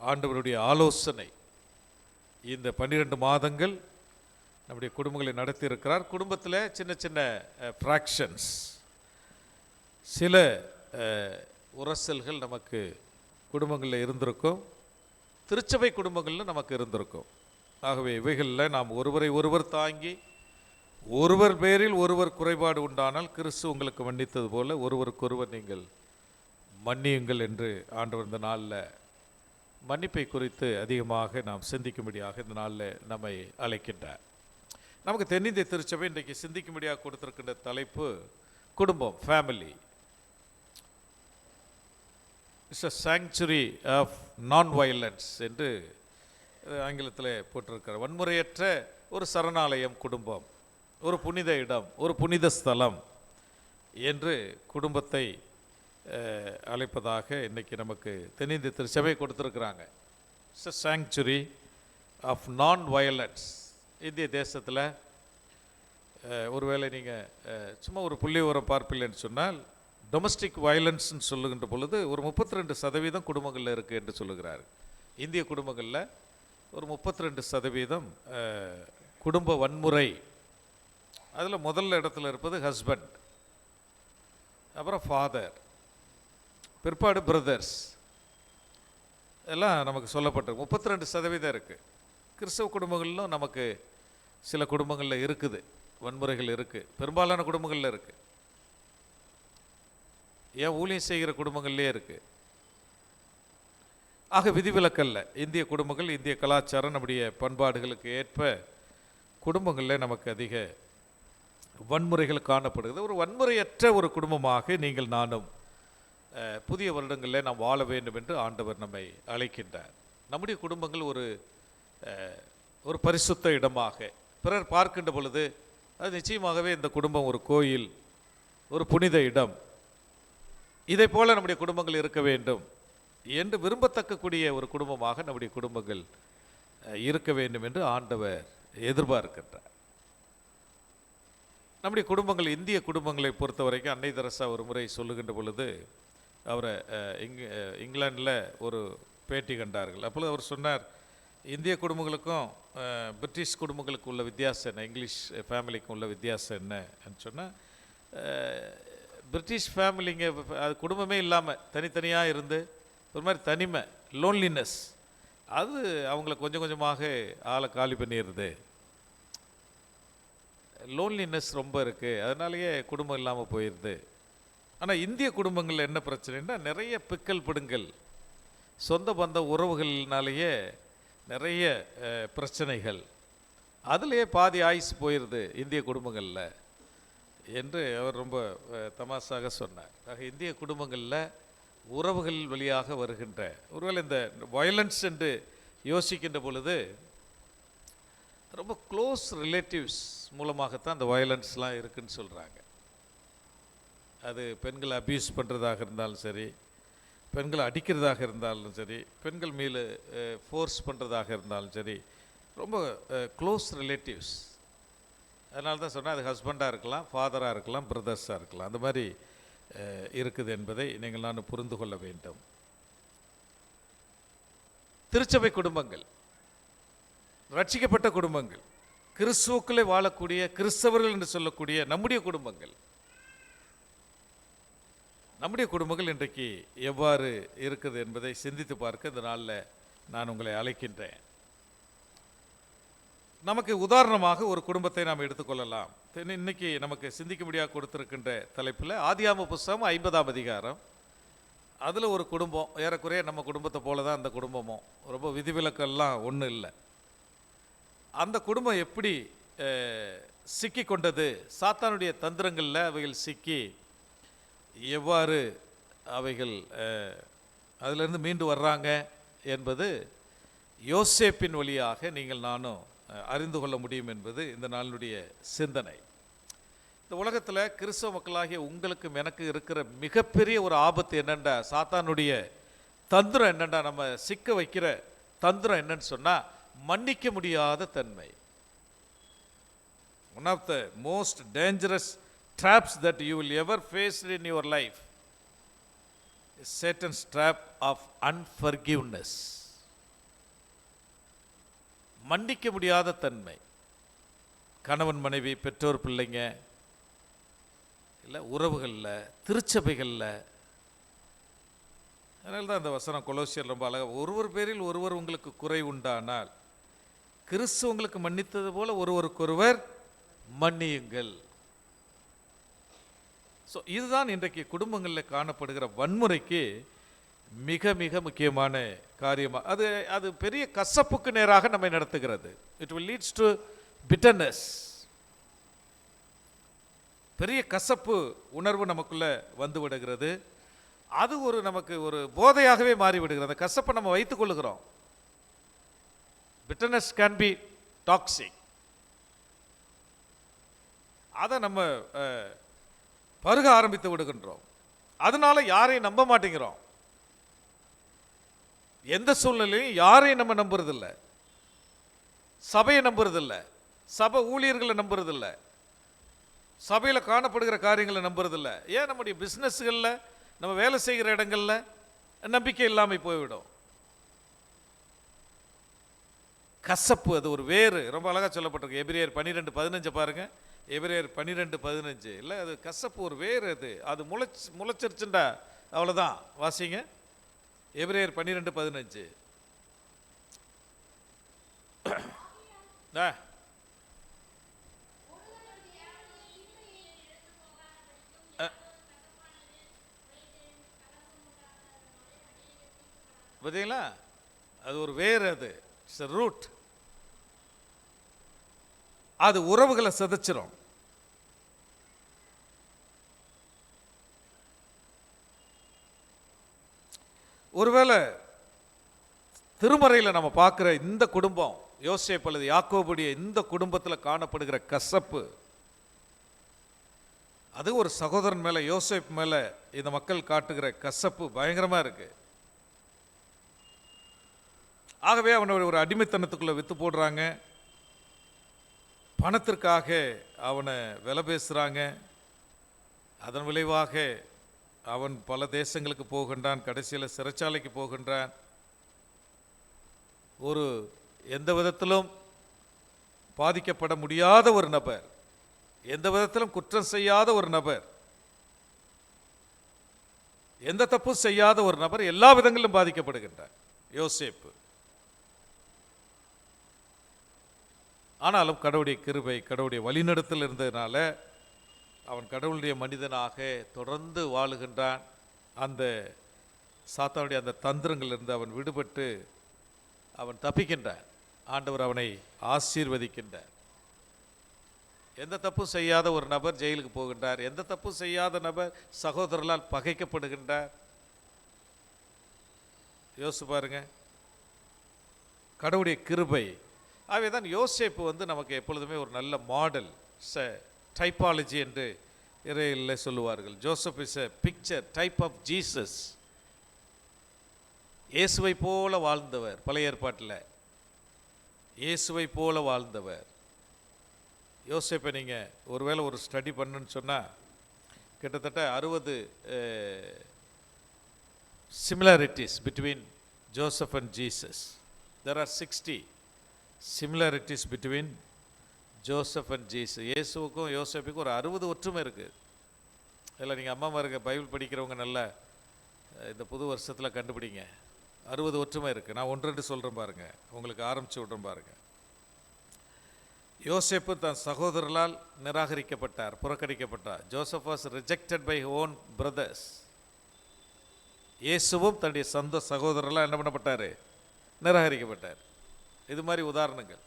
ஆண்டவருடைய ஆலோசனை இந்த 12 மாதங்கள் நம்முடைய குடும்பங்களை நடத்தியிருக்கிறார். குடும்பத்தில் சின்ன சின்ன ஃப்ராக்ஷன்ஸ், சில உரசல்கள் நமக்கு குடும்பங்களில் இருந்திருக்கும், திருச்சபை குடும்பங்களில் நமக்கு இருந்திருக்கும். ஆகவே இவைகளில் நாம் ஒருவரை ஒருவர் தாங்கி ஒருவர் பேரில் ஒருவர் குறைபாடு உண்டானால் கிறிஸ்து உங்களுக்கு மன்னித்தது போல ஒருவருக்கொருவர் நீங்கள் மன்னியுங்கள் என்று ஆண்டவர் இந்த நாளில் மன்னிப்பை குறித்து அதிகமாக நாம் சிந்திக்கும்படியாக இந்த நாளில் நம்மை அழைக்கின்றார். நமக்கு தென்னிந்திய திருச்சபை இன்றைக்கு சிந்திக்கும்படியாக கொடுத்திருக்கின்ற தலைப்பு குடும்பம், family. It's a sanctuary of non violence என்று ஆங்கிலத்தில் போட்டிருக்கிறார். வன்முறையற்ற ஒரு சரணாலயம் குடும்பம், ஒரு புனித இடம், ஒரு புனித ஸ்தலம் என்று குடும்பத்தை அழைப்பதாக இன்றைக்கி நமக்கு தென்னிந்திய திருச்சபை கொடுத்துருக்குறாங்க. It's a sanctuary of non violence. இந்திய தேசத்தில் ஒருவேளை நீங்கள் சும்மா ஒரு புள்ளி விவரம் பார்ப்பில்லைன்னு சொன்னால், டொமஸ்டிக் வயலன்ஸ்ன்னு சொல்லுகின்ற பொழுது ஒரு 32% குடும்பங்களில் இருக்குது என்று சொல்லுகிறார். இந்திய குடும்பங்களில் ஒரு 32% குடும்ப வன்முறை. அதில் முதல்ல இடத்துல இருப்பது ஹஸ்பண்ட், அப்புறம் ஃபாதர், பிற்பாடு பிரதர்ஸ். எல்லாம் நமக்கு சொல்லப்பட்டிருக்கு. 32% இருக்குது. கிறிஸ்தவ குடும்பங்களிலும் நமக்கு சில குடும்பங்களில் இருக்குது, வன்முறைகள் இருக்குது. பெரும்பாலான குடும்பங்களில் இருக்குது. ஏன் ஊழியம் செய்கிற குடும்பங்கள்லேயே இருக்குது. ஆக விதிவிலக்கல்ல. இந்திய குடும்பங்கள், இந்திய கலாச்சாரம், நம்முடைய பண்பாடுகளுக்கு ஏற்ப குடும்பங்களில் நமக்கு அதிக வன்முறைகள் காணப்படுகிறது. ஒரு வன்முறையற்ற ஒரு குடும்பமாக நீங்கள் நானும் புதிய வருடங்களில் நாம் வாழ வேண்டும் என்று ஆண்டவர் நம்மை அழைக்கின்றார். நம்முடைய குடும்பங்கள் ஒரு பரிசுத்த இடமாக பிறர் பார்க்கின்ற பொழுது அது நிச்சயமாகவே இந்த குடும்பம் ஒரு கோயில், ஒரு புனித இடம், இதை போல நம்முடைய குடும்பங்கள் இருக்க வேண்டும் என்று விரும்பத்தக்கக்கூடிய ஒரு குடும்பமாக நம்முடைய குடும்பங்கள் இருக்க வேண்டும் என்று ஆண்டவர் எதிர்பார்க்கின்றார். நம்முடைய குடும்பங்கள், இந்திய குடும்பங்களை பொறுத்த வரைக்கும் அன்னை தெரசா ஒரு முறை சொல்லுகின்ற பொழுது, அவரை இங்கிலாண்டில் ஒரு பேட்டி கண்டார்கள். அப்பொழுது அவர் சொன்னார், இந்திய குடும்பங்களுக்கும் பிரிட்டிஷ் குடும்பங்களுக்கு உள்ள வித்தியாசம் என்ன, இங்கிலீஷ் ஃபேமிலிக்கும் உள்ள வித்தியாசம் என்னன்னு சொன்னால், பிரிட்டிஷ் ஃபேமிலிங்க அது குடும்பமே இல்லாமல் தனித்தனியாக இருந்து ஒரு மாதிரி தனிமை, லோன்லினஸ், அது அவங்கள கொஞ்சம் கொஞ்சமாக ஆளை காலி பண்ணிடுது. லோன்லினஸ் ரொம்ப இருக்குது, அதனாலேயே குடும்பம் இல்லாமல் போயிடுது. ஆனால் இந்திய குடும்பங்களில் என்ன பிரச்சனைன்னா, நிறைய பிக்கல் பிடுங்கல், சொந்த பந்த உறவுகள்னாலேயே நிறைய பிரச்சனைகள், அதுலேயே பாதி ஆயுசு போயிடுது இந்திய குடும்பங்களில் என்று அவர் ரொம்ப தமாசாக சொன்னார். ஆக இந்திய குடும்பங்களில் உறவுகள் வழியாக வருகின்ற, ஒருவேளை இந்த வயலன்ஸ் என்று யோசிக்கின்ற பொழுது ரொம்ப க்ளோஸ் ரிலேட்டிவ்ஸ் மூலமாகத்தான் அந்த வயலன்ஸ்லாம் இருக்குதுன்னு சொல்கிறாங்க. அது பெண்களை அப்யூஸ் பண்ணுறதாக இருந்தாலும் சரி, பெண்களை அடிக்கிறதாக இருந்தாலும் சரி, பெண்கள் மீது ஃபோர்ஸ் பண்ணுறதாக இருந்தாலும் சரி, ரொம்ப க்ளோஸ் ரிலேட்டிவ்ஸ். அதனால தான் சொன்னால், அது ஹஸ்பண்டாக இருக்கலாம், ஃபாதராக இருக்கலாம், பிரதர்ஸாக இருக்கலாம், அந்த மாதிரி இருக்குது என்பதை நீங்கள் நான் புரிந்து கொள்ள வேண்டும். திருச்சபை குடும்பங்கள், ரட்சிக்கப்பட்ட குடும்பங்கள், கிறிஸ்துவுக்குள்ளே வாழக்கூடிய கிறிஸ்தவர்கள் என்று சொல்லக்கூடிய நம்முடைய குடும்பங்கள், நம்முடைய குடும்பங்கள் இன்றைக்கு எவ்வாறு இருக்குது என்பதை சிந்தித்து பார்க்க இந்த நாளில் நான் உங்களை அழைக்கின்றேன். நமக்கு உதாரணமாக ஒரு குடும்பத்தை நாம் எடுத்துக்கொள்ளலாம். இன்னைக்கு நமக்கு சிந்திக்க முடியாது கொடுத்திருக்கின்ற தலைப்பில் ஆதியாகம புஸ்தகம் 50ஆம் அதிகாரம், அதில் ஒரு குடும்பம், ஏறக்குறைய நம்ம குடும்பத்தை போல தான் அந்த குடும்பமும், ரொம்ப விதிவிலக்கெல்லாம் ஒன்றும் இல்லை. அந்த குடும்பம் எப்படி சிக்கி கொண்டது, சாத்தானுடைய தந்திரங்களில் அவைகள் சிக்கி எவ்வாறு அவைகள் அதிலிருந்து மீண்டு வர்றாங்க என்பது யோசேப்பின் வழியாக நீங்கள் நானும் அறிந்து கொள்ள முடியும் என்பது இந்த நாளினுடைய சிந்தனை. இந்த உலகத்தில் கிறிஸ்தவ மக்களாகிய உங்களுக்கும் எனக்கு இருக்கிற மிகப்பெரிய ஒரு ஆபத்து என்னென்னா, சாத்தானுடைய தந்திரம் என்னென்னா, நம்ம சிக்க வைக்கிற தந்திரம் என்னன்னு சொன்னால், மன்னிக்க முடியாத தன்மை. One of the most dangerous traps that you will ever face in your life is Satan's trap of unforgiveness. மன்னிக்க முடியாத தன்மை. கணவன் மனைவி, பெற்றோர் பிள்ளைங்க, இல்லை உறவுகளில், திருச்சபைகளில். அதனால தான் அந்த வசனம் கொலோசியர் ரொம்ப அழகாக, ஒருவர் பேரில் ஒருவர் உங்களுக்கு குறை உண்டானால் கிறிஸ்து உங்களுக்கு மன்னித்தது போல ஒருவருக்கொருவர் மன்னியுங்கள். ஸோ இதுதான் இன்றைக்கு குடும்பங்களில் காணப்படுகிற வன்முறைக்கு மிக மிக முக்கியமான காரியமாக, அது பெரிய கசப்புக்கு நேராக நம்மை நடத்துகிறது. It will leads to bitterness. பெரிய கசப்பு உணர்வு நமக்குள்ளே வந்து விடுகிறது. அது நமக்கு ஒரு போதையாகவே மாறிவிடுகிறது. அந்த கசப்பை நம்ம வைத்துக் கொள்ளுகிறோம். Bitterness can be toxic. அதை நம்ம பருக ஆரம்பித்து விடுகின்றோம். அதனால யாரையும் நம்ப மாட்டேங்கிறோம். எந்த சூழ்நிலையும் யாரையும் நம்ம நம்புறதில்லை. சபையை நம்புறதில்லை, சபை ஊழியர்களை நம்புறதில்லை, சபையில் காணப்படுகிற காரியங்களை நம்புறதில்லை. ஏன் நம்முடைய பிஸ்னஸ்களில், நம்ம வேலை செய்கிற இடங்களில் நம்பிக்கை இல்லாமல் போய்விடும். கசப்பு, அது ஒரு வேறு. ரொம்ப அழகாக சொல்லப்பட்டிருக்கு. எபிரேயர் 12:15 பாருங்க. எபிரேயர் 12:15 இல்லை, அது கசப்பு ஒரு வேறு. அது முளைச்சிருச்சுண்டா அவ்வளோதான். வாசிங்க எபிரேயர் 12:15. பார்த்தீங்களா, அது ஒரு வேறு, அது இட்ஸ் எ ரூட். அது உறவுகளை சிதைச்சிரும். ஒருவேளை திருமறையில் நம்ம பார்க்குற இந்த குடும்பம், யோசேப்பு அல்லது யாக்கோபுடைய இந்த குடும்பத்தில் காணப்படுகிற கசப்பு, அது ஒரு சகோதரன் மேலே, யோசேப்பு மேலே இந்த மக்கள் காட்டுகிற கசப்பு பயங்கரமாக இருக்கு. ஆகவே அவனை ஒரு அடிமைத்தனத்துக்குள்ளே விற்று போடுறாங்க. பணத்திற்காக அவனை விலை பேசுகிறாங்க. அதன் விளைவாக அவன் பல தேசங்களுக்கு போகின்றான், கடைசியில் சிறைச்சாலைக்கு போகின்றான். ஒரு எந்த விதத்திலும் பாதிக்கப்பட முடியாத ஒரு நபர், எந்த விதத்திலும் குற்றம் செய்யாத ஒரு நபர், எந்த தப்பும் செய்யாத ஒரு நபர் எல்லா விதங்களிலும் பாதிக்கப்படுகின்றார் யோசேப்பு. ஆனாலும் கடவுளுடைய கிருபை, கடவுளுடைய வழிநடத்தல் இருந்ததுனால அவன் கடவுளுடைய மனிதனாக தொடர்ந்து வாழுகின்றான். அந்த சாத்தானுடைய அந்த தந்திரங்களிலிருந்து அவன் விடுபட்டு அவன் தப்பிக்கின்றான். ஆண்டவர் அவனை ஆசீர்வதிக்கின்றார். எந்த தப்பும் செய்யாத ஒரு நபர் ஜெயிலுக்கு போகின்றார். எந்த தப்பும் செய்யாத நபர் சகோதரர்களால் பகைக்கப்படுகின்றார். யோசிச்சு பாருங்க, கடவுளுடைய கிருபை. ஆகவே தான் யோசேப்பு நமக்கு எப்பொழுதுமே ஒரு நல்ல மாடல், டைப்பாலஜி என்று இறையில் சொல்லுவார்கள். Joseph is a picture, type of Jesus. இயேசுவை போல வாழ்ந்தவர். பழைய ஏற்பாட்டில் இயேசுவை போல வாழ்ந்தவர் யோசேப்பை. நீங்கள் ஒருவேளை ஒரு ஸ்டடி பண்ணுன்னு சொன்னால் கிட்டத்தட்ட 60 similarities between Joseph and Jesus. There are 60 similarities between Joseph and Jesus. இயேசுவுக்கும் யோசேப்புக்கும் ஒரு 60 ஒற்றுமை இருக்குது. இதில் நீங்கள் அம்மா மாருங்க பைபிள் படிக்கிறவங்க நல்லா இந்த புது வருஷத்தில் கண்டுபிடிங்க. 60 ஒற்றுமை இருக்குது. நான் 1-2 சொல்கிறேன் பாருங்கள், உங்களுக்கு ஆரம்பித்து விட்றேன் பாருங்கள். யோசேப்பு தன் சகோதரர்களால் நிராகரிக்கப்பட்டார், புறக்கணிக்கப்பட்டார். Joseph was rejected by own brothers. இயேசுவும் தன்னுடைய சொந்த சகோதரர்களால் என்ன பண்ணப்பட்டார்? நிராகரிக்கப்பட்டார். இது மாதிரி உதாரணங்கள்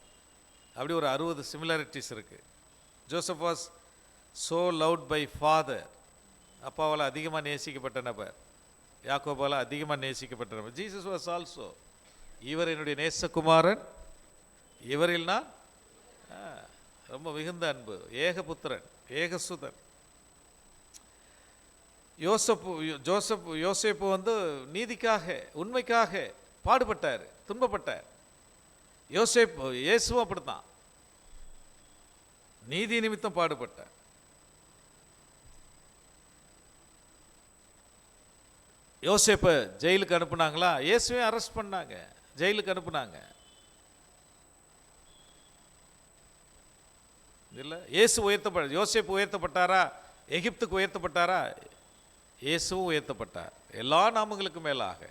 அப்படி ஒரு 60 சிமிலாரிட்டிஸ் இருக்குது. Joseph was so loved by father. அப்பாவால் அதிகமாக நேசிக்கப்பட்ட நபர். யாக்கோபால் அதிகமாக நேசிக்கப்பட்ட நபர். ஜீசஸ் வாஸ் ஆல்சோ, இவர் என்னுடைய நேசகுமாரன், இவரில் நான் ரொம்ப மிகுந்த அன்பு, ஏகபுத்திரன், ஏகசுதன். யோசேப்பு நீதிக்காக, உண்மைக்காக பாடுபட்டார், துன்பப்பட்டார். இயேசுவும் அப்படித்தான், நீதி நிமித்தம் பாடுபட்டார். யோசேப்பை ஜெயிலுக்கு அனுப்புனாங்களா? இயேசுவை அரெஸ்ட் பண்ணாங்க, ஜெயிலுக்கு அனுப்புனாங்க. இல்லை, இயேசு யோசேப்பு உயர்த்தப்பட்டாரா? எகிப்துக்கு உயர்த்தப்பட்டாரா? இயேசுவும் உயர்த்தப்பட்டார். எல்லா நாமங்களுக்கும் மேலாக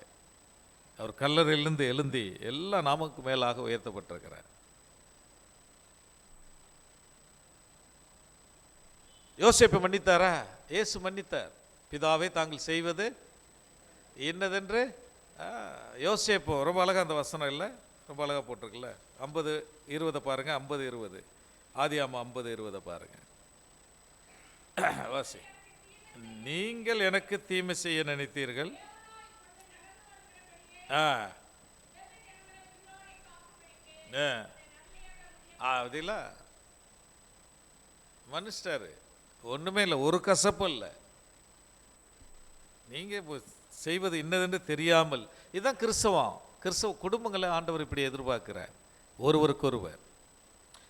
அவர் கல்லறையிலிருந்து எழுந்தி எல்லா நாமங்களுக்கு மேலாக உயர்த்தப்பட்டிருக்கிறார். யோசேப்பு மன்னித்தாரா? இயேசு மன்னித்தார். பிதாவே தாங்கள் செய்வது என்னதென்று. யோசேப்பு ரொம்ப அழகாக, அந்த வசனம் இல்லை ரொம்ப அழகாக போட்டிருக்குல்ல. 50:20 பாருங்க. 50:20 ஆதியாகமம் 50:20 பாருங்க. வாசி. நீங்கள் எனக்கு தீமை செய்ய நினைத்தீர்கள், அதில் மன்னிச்சிட்டாரு. ஒன்றுமே இல்லை, ஒரு கசப்பும் இல்லை. நீங்கள் செய்வது இன்னதென்று தெரியாமல். இதுதான் கிறிஸ்தவ குடும்பங்களை ஆண்டவர் இப்படி எதிர்பார்க்கிறார், ஒருவருக்கொருவர்.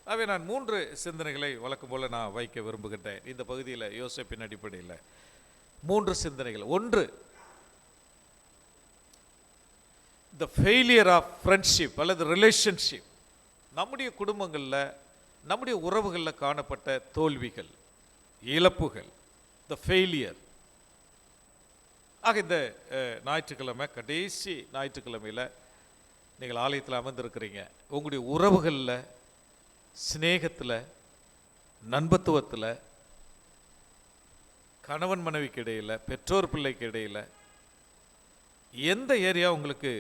ஆகவே நான் 3 சிந்தனைகளை வழக்கம் போல் நான் வைக்க விரும்புகின்றேன் இந்த பகுதியில். யோசேப்பின் அடிப்படையில் 3 சிந்தனைகள். 1, த ஃபெயிலியர் ஆஃப் ஃப்ரெண்ட்ஷிப் அல்லது ரிலேஷன்ஷிப். நம்முடைய குடும்பங்களில், நம்முடைய உறவுகளில் காணப்பட்ட தோல்விகள், இழப்புகள், த ஃபெயிலியர். ஆக இந்த ஞாயிற்றுக்கிழமை, கடைசி ஞாயிற்றுக்கிழமையில் நீங்கள் ஆலயத்தில் அமர்ந்திருக்கிறீங்க. உங்களுடைய உறவுகளில், சிநேகத்தில், நண்பத்துவத்தில், கணவன் மனைவிக்கு இடையில், பெற்றோர் பிள்ளைக்கு இடையில் எந்த ஏரியா உங்களுக்கு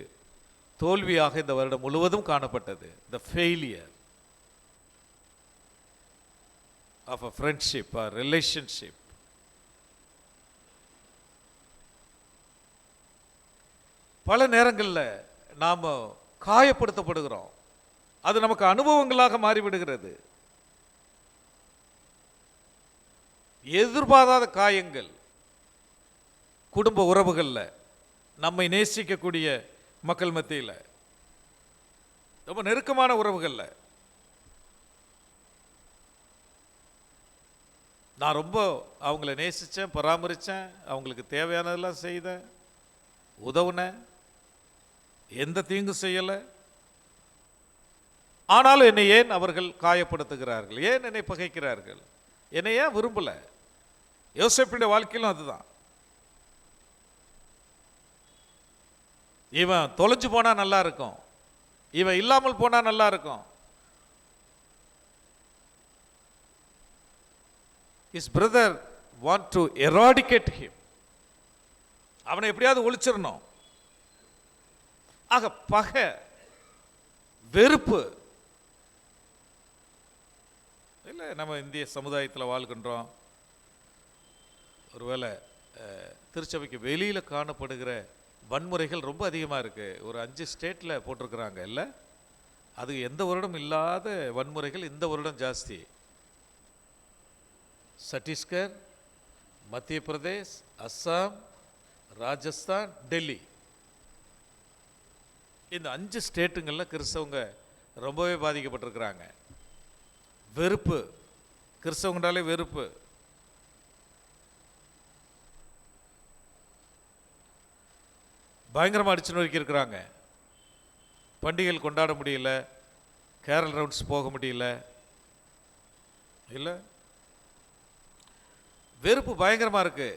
தோல்வியாக இந்த வருடம் முழுவதும் காணப்பட்டது? The failure of a friendship or relationship. பல நேரங்களில் நாம் காயப்படுத்தப்படுகிறோம். அது நமக்கு அனுபவங்களாக மாறிவிடுகிறது. எதிர்பாராத காயங்கள் குடும்ப உறவுகளில், நம்மை நேசிக்கக்கூடிய மக்கள் மத்தியில், ரொம்ப நெருக்கமான உறவுகளில் நான் ரொம்ப அவங்கள நேசித்தேன், பராமரித்தேன், அவங்களுக்கு தேவையானதெல்லாம் செய்தேன், உதவுனேன், எந்த தீங்கும் செய்யலை. ஆனாலும் என்னை ஏன் அவர்கள் காயப்படுத்துகிறார்கள்? ஏன் என்னை பகைக்கிறார்கள்? என்னை ஏன் விரும்பலை? யோசேப்புடைய வாழ்க்கையிலும் அதுதான். இவன் தொலைஞ்சு போனா நல்லா இருக்கும், இவன் இல்லாமல் போனா நல்லா இருக்கும். His brother want to eradicate him. அவனை எப்படியாவது ஒழிச்சிடணும். ஆக பகை, வெறுப்பு. இல்லை, நம்ம இந்திய சமுதாயத்தில் வாழ்கின்றோம். ஒருவேளை திருச்சபைக்கு வெளியில் காணப்படுகிற வன்முறைகள் ரொம்ப அதிகமாக இருக்குது. ஒரு 5 ஸ்டேட்டில் போட்டிருக்கிறாங்க இல்லை? அது எந்த வருடம் இல்லாத வன்முறைகள் இந்த வருடம் ஜாஸ்தி. சத்தீஸ்கர், மத்திய பிரதேஷ், அஸ்ஸாம், ராஜஸ்தான், டெல்லி, இந்த 5 ஸ்டேட்டுங்களில் கிறிஸ்தவங்க ரொம்பவே பாதிக்கப்பட்டிருக்கிறாங்க. வெறுப்பு, கிறிஸ்தவங்களாலே வெறுப்பு. பயங்கரமாக அடிச்சு நொறுக்கி இருக்கிறாங்க. பண்டிகைகள் கொண்டாட முடியல, கேரல் ரவுண்ட்ஸ் போக முடியல. இல்லை, வெறுப்பு பயங்கரமாக இருக்கு,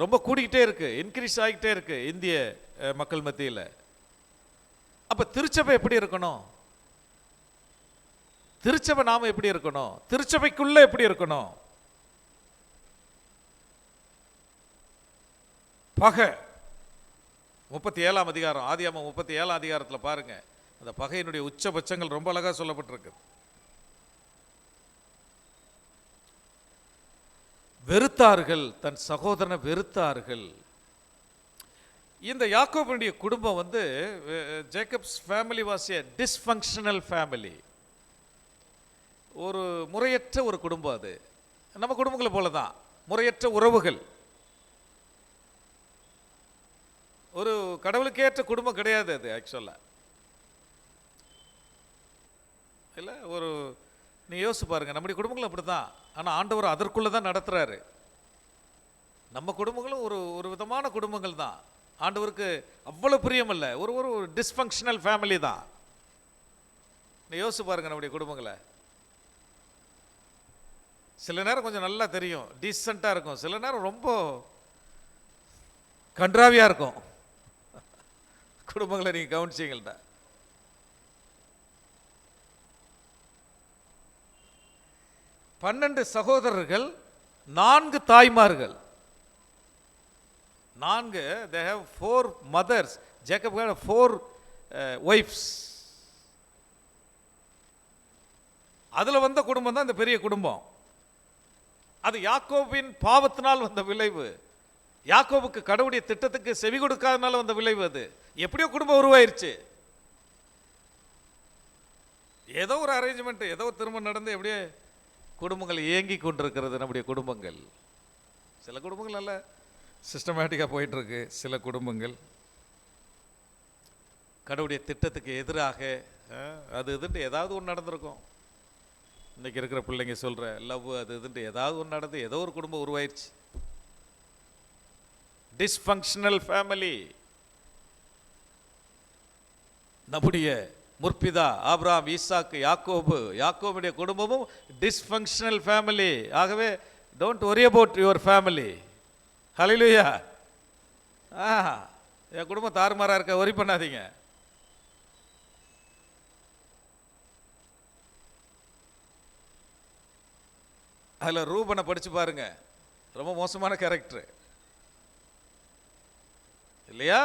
ரொம்ப கூடிக்கிட்டே இருக்கு, இன்க்ரீஸ் ஆகிக்கிட்டே இருக்கு இந்திய மக்கள் மத்தியில். அப்போ திருச்சபை எப்படி இருக்கணும்? திருச்சபை நாம எப்படி இருக்கணும்? திருச்சபைக்குள்ள எப்படி இருக்கணும்? பகை 37ஆம் அதிகாரம், ஆதியாகமம் 37ஆம் அதிகாரத்தில் பாருங்க, அந்த பகையினுடைய உச்சபட்சங்கள் ரொம்ப அழகா சொல்லப்பட்டிருக்கு. வெறுத்தார்கள், தன் சகோதரனை வெறுத்தார்கள். இந்த யாக்கோபுடைய குடும்பம் வந்து, Jacob's family was a dysfunctional family. ஒரு முறையற்ற ஒரு குடும்பம். அது நம்ம குடும்பங்களை போல தான், முறையற்ற உறவுகள். ஒரு கடவுளுக்கேற்ற குடும்பம் கிடையாது அது ஆக்சுவலாக. இல்லை, ஒரு நீ யோசிச்சு பாருங்க, நம்முடைய குடும்பங்களும் அப்படி தான். ஆனால் ஆண்டவர் அதற்குள்ளே தான் நடத்துகிறாரு. நம்ம குடும்பங்களும் ஒரு விதமான குடும்பங்கள் தான். ஆண்டவருக்கு அவ்வளோ பிரியம் இல்லை, ஒரு டிஸ்ஃபங்க்ஷனல் ஃபேமிலி தான். நீ யோசிச்சு பாருங்க நம்முடைய குடும்பங்களை. சில நேரம் கொஞ்சம் நல்லா தெரியும், டீசெண்டாக இருக்கும், சில நேரம் ரொம்ப கன்றாவியாக இருக்கும். குடும்பங்களை நீங்கள் கவனிச்சிங்கள்டா. பன்னெண்டு சகோதரர்கள், 4 தாய்மார்கள். 4, they have 4 mothers. Jacob had 4 wives. அதில் வந்த குடும்பம் தான் இந்த பெரிய குடும்பம். அது யாக்கோபின் பாவத்தினால் வந்த விளைவு. யாக்கோபுக்கு கடவுளுடைய திட்டத்துக்கு செவி கொடுக்காதனால வந்த விளைவு. அது எப்படியோ குடும்பம் உருவாயிருச்சு. ஏதோ ஒரு அரேஞ்ச்மெண்ட், ஏதோ திருமணம் நடந்து எப்படியே குடும்பங்கள் இயங்கி கொண்டிருக்கிறது நம்முடைய குடும்பங்கள். சில குடும்பங்கள் நல்ல சிஸ்டமேட்டிக்காக போயிட்டுருக்கு, சில குடும்பங்கள் கடவுளுடைய திட்டத்துக்கு எதிராக அது இதுன்ட்டு ஏதாவது ஒன்று நடந்திருக்கும். இன்றைக்கி இருக்கிற பிள்ளைங்க சொல்கிற லவ் அது இதுன்ட்டு ஏதாவது ஒன்று நடந்து ஏதோ ஒரு குடும்பம் உருவாயிருச்சு. Dysfunctional family. நம்முடைய முற்பிதா ஆபிரகாம், ஈசாக்கு, யாக்கோபுடைய குடும்பமும் டிஸ்ஃபங்க்ஷனல் ஃபேமிலி. ஆகவே don't worry about your family. Hallelujah. என் குடும்பம் தாறுமாறாக இருக்க, வரி பண்ணாதீங்க. அதில் ரூபனை படித்து பாருங்க, ரொம்ப மோசமான கேரக்டர் இல்லையா?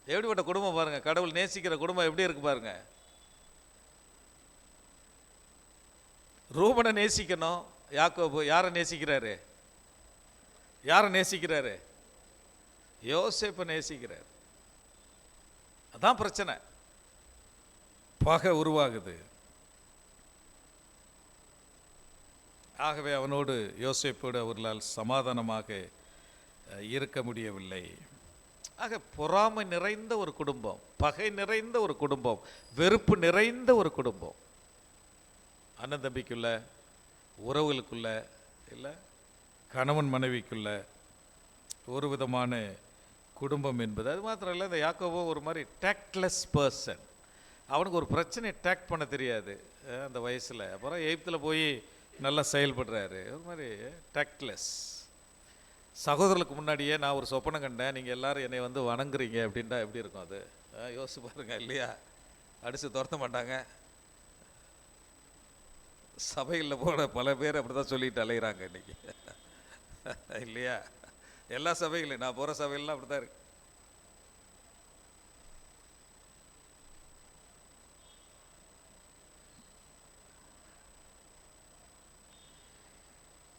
எப்படிப்பட்ட குடும்பம் பாருங்க, கடவுள் நேசிக்கிற குடும்பம் எப்படி இருக்கு பாருங்க. ரூபனை நேசிக்கணும். யாக்கோபு யாரை நேசிக்கிறாரு? யோசேப்பை நேசிக்கிறார். அதான் பிரச்சனை, பகை உருவாகுது. ஆகவே அவனோடு யோசேப்போடு அவர்களால் சமாதானமாக இருக்க முடியவில்லை. ஆக பொறாமை நிறைந்த ஒரு குடும்பம், பகை நிறைந்த ஒரு குடும்பம், வெறுப்பு நிறைந்த ஒரு குடும்பம். அண்ணன் தம்பிக்குள்ள, உறவுகளுக்குள்ள இல்லை, கணவன் மனைவிக்குள்ள ஒரு விதமான குடும்பம் என்பது. அது மாத்திரம் இல்லை, இந்த யாக்கோபோ ஒரு மாதிரி டேக்ட்லெஸ் பர்சன். அவனுக்கு ஒரு பிரச்சனையை டேக்ட் பண்ண தெரியாது அந்த வயசில். அப்புறம் 8th போய் நல்லா செயல்படுறாரு. ஒரு மாதிரி டேக்ட்லெஸ். சகோதரர்களுக்கு முன்னாடியே நான் ஒரு சொப்பனம் கண்டேன், நீங்கள் எல்லாரும் என்னை வந்து வணங்குறீங்க அப்படின்ட்டா எப்படி இருக்கும் அது? யோசிச்சு பாருங்க இல்லையா? அடித்து துரத்த மாட்டாங்க. சபைகளில் போன பல பேர் அப்படி தான் சொல்லிட்டு அலைகிறாங்க இன்னைக்கு இல்லையா? எல்லா சபைகளையும், நான் போகிற சபைகள்லாம் அப்படி தான் இருக்கு.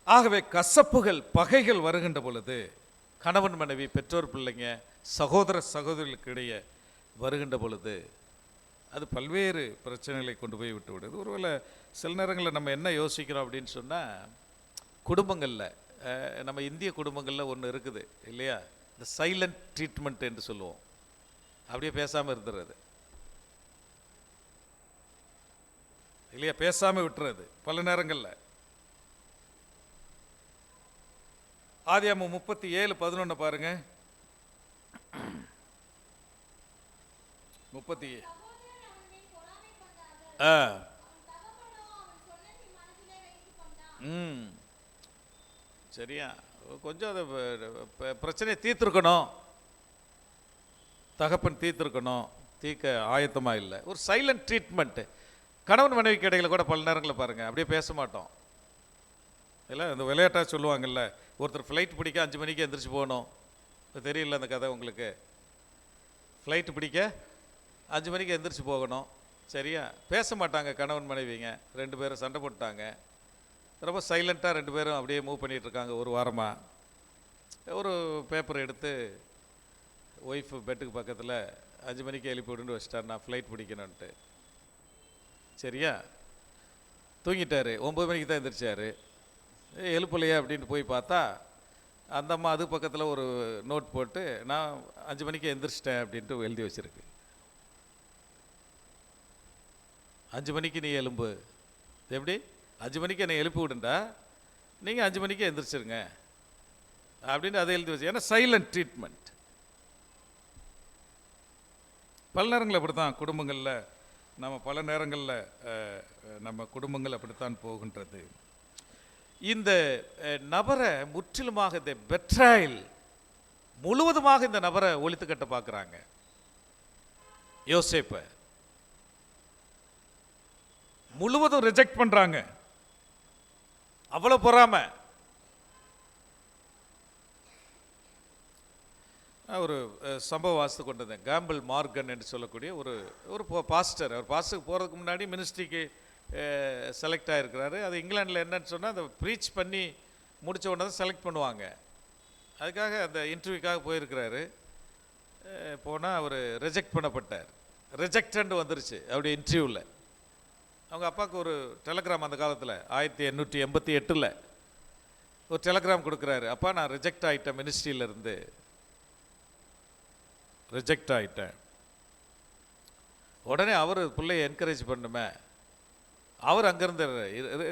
ஆகவே கசப்புகள், பகைகள் வருகின்ற பொழுது, கணவன் மனைவி, பெற்றோர் பிள்ளைங்க, சகோதர சகோதரிகளுக்கு இடையே வருகின்ற பொழுது அது பல்வேறு பிரச்சனைகளை கொண்டு போய் விட்டு விடுது. ஒருவேளை சில நேரங்களில் நம்ம என்ன யோசிக்கிறோம் அப்படின்னு சொன்னால், குடும்பங்களில் நம்ம இந்திய குடும்பங்களில் ஒன்று இருக்குது இல்லையா, இந்த சைலண்ட் ட்ரீட்மெண்ட் என்று சொல்லுவோம். அப்படியே பேசாமல் இருந்துடுறது இல்லையா, பேசாமல் விட்டுறது பல நேரங்களில். ஆதியாகமம் 37:11 பாருங்க. 37 சரியா? கொஞ்சம் அதை பிரச்சனையை தீர்த்துருக்கணும், தகப்பன் தீர்த்துருக்கணும், தீர்க்க ஆயத்தமாக இல்லை. ஒரு சைலண்ட் ட்ரீட்மெண்ட்டு. கணவன் மனைவிக்கு இடையில கூட பல நேரங்களில் பாருங்கள் அப்படியே பேச மாட்டோம் இல்லை. இந்த விளையாட்டாக சொல்லுவாங்கல்ல, ஒருத்தர் ஃப்ளைட் பிடிக்க 5 மணிக்கு எந்திரிச்சு போகணும். இப்போ தெரியல அந்த கதை உங்களுக்கு. ஃப்ளைட்டு பிடிக்க 5 மணிக்கு எந்திரிச்சு போகணும். சரியா? பேச மாட்டாங்க கணவன் மனைவிங்க. 2 பேரும் சண்டை போட்டாங்க. ரொம்ப சைலண்ட்டாக 2 பேரும் அப்படியே மூவ் பண்ணிகிட்ருக்காங்க. ஒரு வாரமாக ஒரு பேப்பர் எடுத்து ஒய்ஃபு பெட்டுக்கு பக்கத்தில் 5 மணிக்கு எழுப்பி விடுன்னு வச்சிட்டார், நான் ஃப்ளைட் பிடிக்கணுன்ட்டு. சரியா? தூங்கிட்டார். 9 மணிக்கு தான் எந்திரிச்சார். எழுப்பலையா அப்படின்ட்டு போய் பார்த்தா அந்த அம்மா அது பக்கத்தில் ஒரு நோட் போட்டு, நான் 5 மணிக்கு எந்திரிச்சிட்டேன் அப்படின்ட்டு எழுதி வச்சுருக்கு. 5 மணிக்கு நீ எலும்பு, எப்படி 5 மணிக்கு என்னை எழுப்பி விடுண்டா, நீங்கள் 5 மணிக்கு எந்திரிச்சிருங்க அப்படின்ட்டு அதை எழுதி வச்சு. ஏன்னா சைலண்ட் ட்ரீட்மெண்ட். பல நேரங்களில் அப்படி தான் குடும்பங்களில் நம்ம பல நேரங்களில் நம்ம குடும்பங்கள் அப்படித்தான் போகின்றது. இந்த நபரை முற்றிலுமாக, இந்த பெட்ராயல் முழுவதுமாக இந்த நபரை ஒழித்து கட்ட பார்க்குறாங்க. யோசேப்பை முழுவதும் ரிஜெக்ட் பண்ணுறாங்க. அவ்வளோ பொறாமை. ஒரு சம்பவ வாசித்து கொண்டு வந்தேன். கேம்பிள் மார்கன் என்று சொல்லக்கூடிய ஒரு பாஸ்டர். அவர் பாஸ்டருக்கு போகிறதுக்கு முன்னாடி மினிஸ்ட்ரிக்கு செலக்ட் ஆகிருக்கிறாரு. அது இங்கிலாண்டில் என்னன்னு சொன்னால், அந்த ப்ரீச் பண்ணி முடித்த உடனே தான் செலக்ட் பண்ணுவாங்க. அதுக்காக அந்த இன்டர்வியூக்காக போயிருக்கிறாரு. போனால் அவர் ரிஜெக்ட் பண்ணப்பட்டார். ரிஜெக்டட் வந்துருச்சு அவருடைய இன்டர்வியூவில். அவங்க அப்பாவுக்கு ஒரு டெலகிராம் அந்த காலத்தில் 1888 ஒரு டெலகிராம் கொடுக்குறாரு. அப்பா, நான் ரிஜெக்ட் ஆகிட்டேன், மினிஸ்ட்ரியிலேருந்து ரிஜெக்ட் ஆகிட்டேன். உடனே அவர் பிள்ளையை என்கரேஜ் பண்ணுமே. அவர் அங்கேருந்து,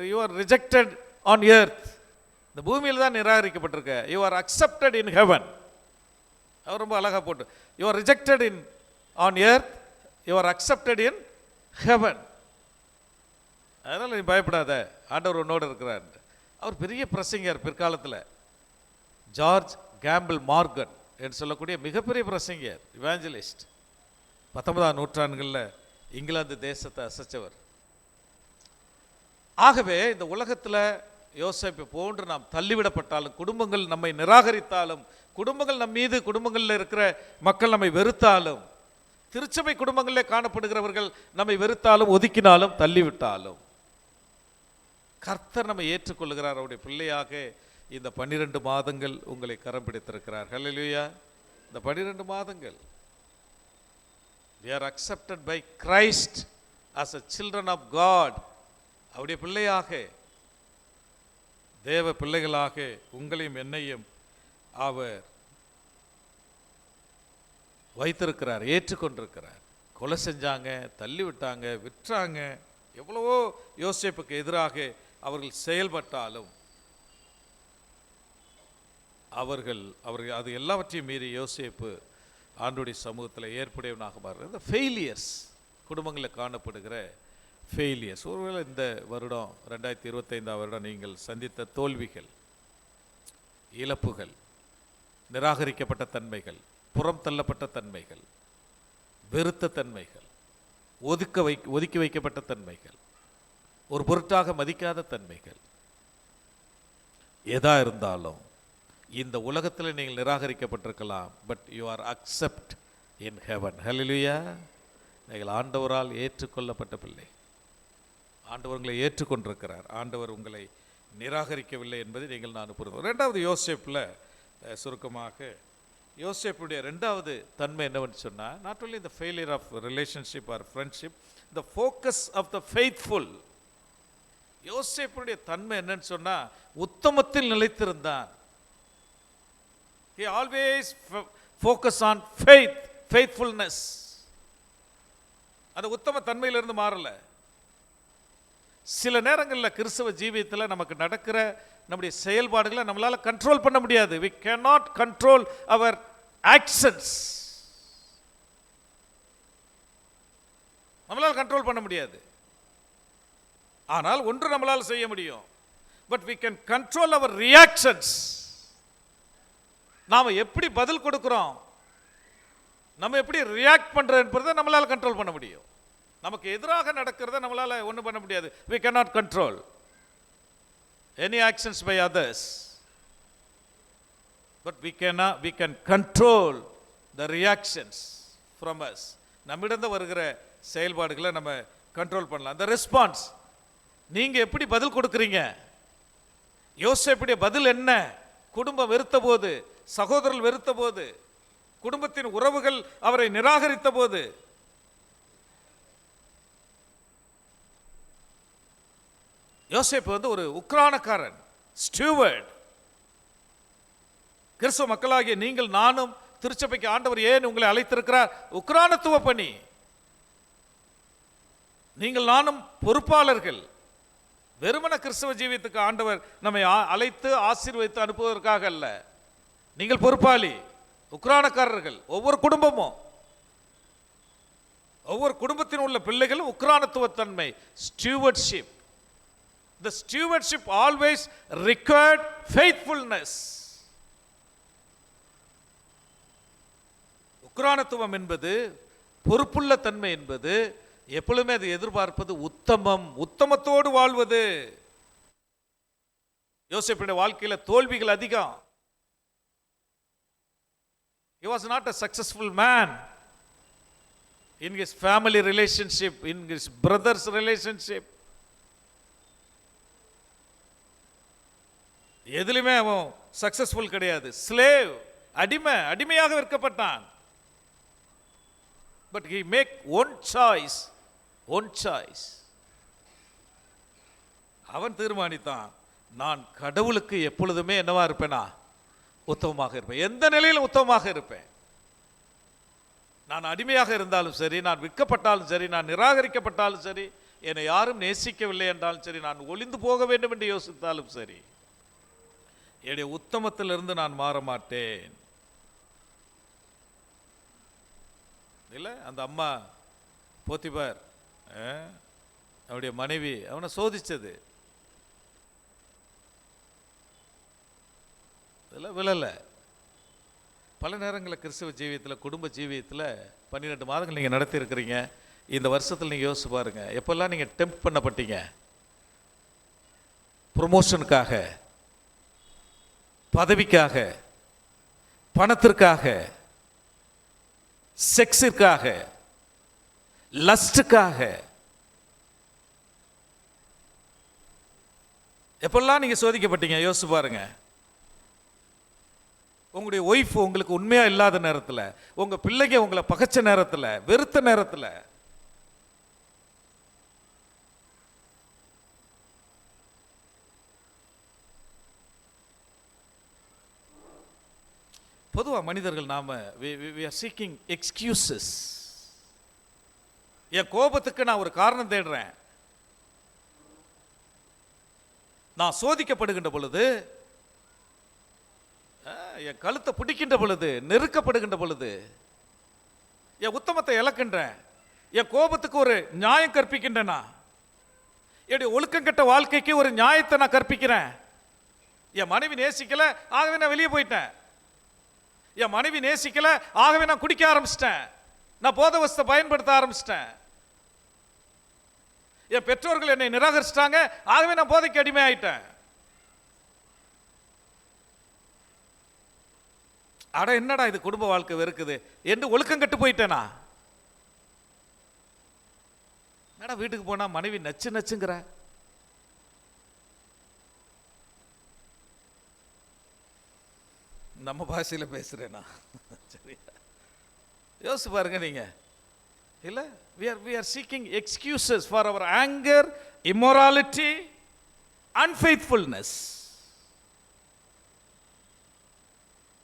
you are rejected on earth, இந்த பூமியில் தான் நிராகரிக்கப்பட்டிருக்க, you are accepted in heaven. அவர் ரொம்ப அழகாக போட்டு, you are rejected in on earth, you are accepted in heaven. அதனால் நீ பயப்படாத, ஆண்டவர் உன்னோடு இருக்கிறார். அவர் பெரிய பிரசங்கர் பிற்காலத்தில். ஜார்ஜ் கேம்பிள் மார்கன் என்று சொல்லக்கூடிய மிகப்பெரிய பிரசங்கர், இவாஞ்சலிஸ்ட். 19ஆம் நூற்றாண்டுகளில் இங்கிலாந்து தேசத்தை அசைச்சவர். ஆகவே இந்த உலகத்தில் யோசேப்பை போன்று நாம் தள்ளிவிடப்பட்டாலும், குடும்பங்கள் நம்மை நிராகரித்தாலும், குடும்பங்கள் நம் மீது, குடும்பங்களில் இருக்கிற மக்கள் நம்மை வெறுத்தாலும், திருச்சபை குடும்பங்களில் காணப்படுகிறவர்கள் நம்மை வெறுத்தாலும், ஒதுக்கினாலும், தள்ளிவிட்டாலும், கர்த்தர் நம்மை ஏற்றுக்கொள்கிறார். அவருடைய பிள்ளையாக இந்த 12 மாதங்கள் உங்களை கரம் பிடித்திருக்கிறார். ஹல்லேலூயா. இந்த 12 மாதங்கள் we are accepted by Christ as a children of God. அவருடைய பிள்ளையாக, தேவ பிள்ளைகளாக உங்களையும் என்னையும் அவர் வைத்திருக்கிறார், ஏற்றுக்கொண்டிருக்கிறார். கொலை செஞ்சாங்க, தள்ளி விட்டாங்க, விற்றாங்க, எவ்வளவோ யோசேப்புக்கு எதிராக அவர்கள் செயல்பட்டாலும் அவர்கள் அது எல்லாவற்றையும் மீறி யோசேப்பு ஆண்டவருடைய சமூகத்தில் ஏற்புடையவனாக மாறுறது. இந்த ஃபெயிலியர்ஸ், குடும்பங்களில் காணப்படுகிற ஃபெயிலியர்ஸ். ஒருவேளை இந்த வருடம் 2025 வருடம் நீங்கள் சந்தித்த தோல்விகள், இழப்புகள், நிராகரிக்கப்பட்ட தன்மைகள், புறம் தள்ளப்பட்ட தன்மைகள், வெறுத்த தன்மைகள், ஒதுக்கி வைக்கப்பட்ட தன்மைகள், ஒரு பொருட்டாக மதிக்காத தன்மைகள், எதா இருந்தாலும் இந்த உலகத்தில் நீங்கள் நிராகரிக்கப்பட்டிருக்கலாம், but you are accept in heaven. Hallelujah. நீங்கள் ஆண்டவரால் ஏற்றுக்கொள்ளப்பட்ட பிள்ளை. ஆண்டவர் உங்களை ஏற்றுக்கொண்டிருக்கிறார். ஆண்டவர் உங்களை நிராகரிக்கவில்லை என்பதை நீங்கள் நான் புரிந்து. ரெண்டாவது யோசேப்பில் சுருக்கமாக யோசேப்புடைய ரெண்டாவது தன்மை என்னவென்னு சொன்னால், not only the failure of relationship or friendship, the focus of the faithful. யோசேப்புடைய தன்மை என்னன்னு சொன்னால், உத்தமத்தில் நிலைத்திருந்தான். He always focus on faith, faithfulness. அந்த உத்தம தன்மையிலிருந்து மாறல. சில நேரங்களில் கிறிஸ்தவ ஜீவியத்தில் நமக்கு நடக்கிற நம்முடைய செயல்பாடுகளை நம்மளால கண்ட்ரோல் பண்ண முடியாது. we cannot control our actions. நம்மளால கண்ட்ரோல் பண்ண முடியாது. ஆனால் ஒன்று நம்மளால் செய்ய முடியும். but we can control our reactions. நாம் எப்படி பதில் கொடுக்கிறோம், நம்ம எப்படி ரியாக்ட் பண்ணுறோம் என்பதை நம்மளால் கண்ட்ரோல் பண்ண முடியும். நமக்கு எதிராக நடக்கிறத நம்மளால் ஒன்றும் பண்ண முடியாது. we cannot control any actions by others, but we can control the reactions from us. நம்மிடம் வருகிற செயல்பாடுகளை நம்ம கண்ட்ரோல் பண்ணலாம். the response, நீங்கள் எப்படி பதில் கொடுக்குறீங்க. யோசேப்புடைய பதில் என்ன? குடும்பம் வெறுத்த போது, சகோதரர்கள் வெறுத்த போது, குடும்பத்தின் உறவுகள் அவரை நிராகரித்த போது, யோசேப்பு ஒரு உக்ரானக்காரன், ஸ்டூவர்ட். கிறிஸ்தவ மக்களாகிய நீங்கள் நானும் திருச்சபைக்கு ஆண்டவர் ஏன் உங்களை அழைத்திருக்கிறார்? உக்ரானத்துவ பணி. நீங்கள் நானும் பொறுப்பாளர்கள். வெறுமன கிறிஸ்தவ ஜீவியத்துக்கு ஆண்டவர் நம்மை அழைத்து ஆசீர்வதித்து அனுப்புவதற்காக அல்ல. நீங்கள் பொறுப்பாளி, உக்ரானக்காரர்கள். ஒவ்வொரு குடும்பமும், ஒவ்வொரு குடும்பத்தின் உள்ள பிள்ளைகளும் உக்ரானத்துவ தன்மை, stewardship. The stewardship always required faithfulness. உக்ரானத்துவம் என்பது, பொறுப்புள்ள தன்மை என்பது எப்பொழுதுமே அது எதிர்பார்ப்பது உத்தமம், உத்தமத்தோடு வாழ்வது. யோசேப்புடைய வாழ்க்கையில் தோல்விகள் அதிகம். He was not a successful man in his family relationship, in his brother's relationship. எதிலுமே அவன் சக்சஸ்ஃபுல் கிடையாது. ஸ்லேவ், அடிமையாக விற்கப்பட்டான். But he make one choice. அவன் தீர்மானித்தான், நான் கடவுளுக்கு எப்பொழுதுமே என்னவா இருப்பேனா? உத்தமமாக இருப்பேன். எந்த நிலையிலும் உத்தமமாக இருப்பேன். நான் அடிமையாக இருந்தாலும் சரி, நான் விற்கப்பட்டாலும் சரி, நான் நிராகரிக்கப்பட்டாலும் சரி, என்னை யாரும் நேசிக்கவில்லை என்றாலும் சரி, நான் ஒளிந்து போக வேண்டும் என்று யோசித்தாலும் சரி, என்னுடைய உத்தமத்திலிருந்து நான் மாற மாட்டேன். இல்லை, அந்த அம்மா போத்திபார் அவருடைய மனைவி அவனை சோதிச்சது இதெல்லாம் விழலை. பல நேரங்களில் கிறிஸ்தவ ஜீவியத்தில், குடும்ப ஜீவியத்தில் 12 மாதங்கள் நீங்கள் நடத்தி இருக்கிறீங்க. இந்த வருஷத்தில் நீங்கள் யோசிச்சு பாருங்க, எப்பெல்லாம் நீங்கள் டெம்ப்ட் பண்ணப்பட்டீங்க. ப்ரொமோஷனுக்காக, பதவிக்காக, பணத்திற்காக, செக்ஸிற்காக, லஸ்டுக்காக, எப்பெல்லாம் நீங்க சோதிக்கப்பட்டீங்க யோசிச்சு பாருங்க. உங்களுடைய ஒய்ஃப் உங்களுக்கு உண்மையா இல்லாத நேரத்தில், உங்க பிள்ளைங்க உங்களை பகைச்ச நேரத்தில், வெறுத்த நேரத்தில், பொதுவாக மனிதர்கள் நாம we are seeking excuses. என் கோபத்துக்கு நான் ஒரு காரணம் தேடுறேன். நான் சோதிக்கப்படுகின்ற பொழுது என் கழுத்தை பிடிக்கின்ற பொழுது, நெருக்கப்படுகின்ற பொழுது என் உத்தமத்தை இழக்கின்றேன். என் கோபத்துக்கு ஒரு நியாயம் கற்பிக்கின்றேனா? என்னுடைய ஒழுக்கம் கெட்ட வாழ்க்கைக்கு ஒரு நியாயத்தை நான் கற்பிக்கிறேன். என் மனைவி நேசிக்கல, ஆகவே நான் வெளியே போயிட்டேன். என் மனைவி நேசிக்கல, ஆகவே நான் குடிக்க ஆரம்பிச்சிட்டேன். நான் போதவஸ்தை பயன்படுத்த ஆரம்பிச்சிட்டேன். என் பெற்றோர்கள் என்னை நிராகரிச்சிட்டாங்க, ஆகவே நான் போதைக்கு அடிமை ஆயிட்டேன். அட என்னடா இது குடும்ப வாழ்க்கை வெறுக்குது என்று ஒழுக்கம் கட்டு போயிட்டேனா? என்னடா வீட்டுக்கு போனா மனைவி நச்சு நச்சுங்கிற. நம்ம பாஷையில பேசுறேனா? சரியா? யோசிச்சு பாருங்க நீங்க. இல்ல, we are seeking excuses for our anger, immorality, unfaithfulness.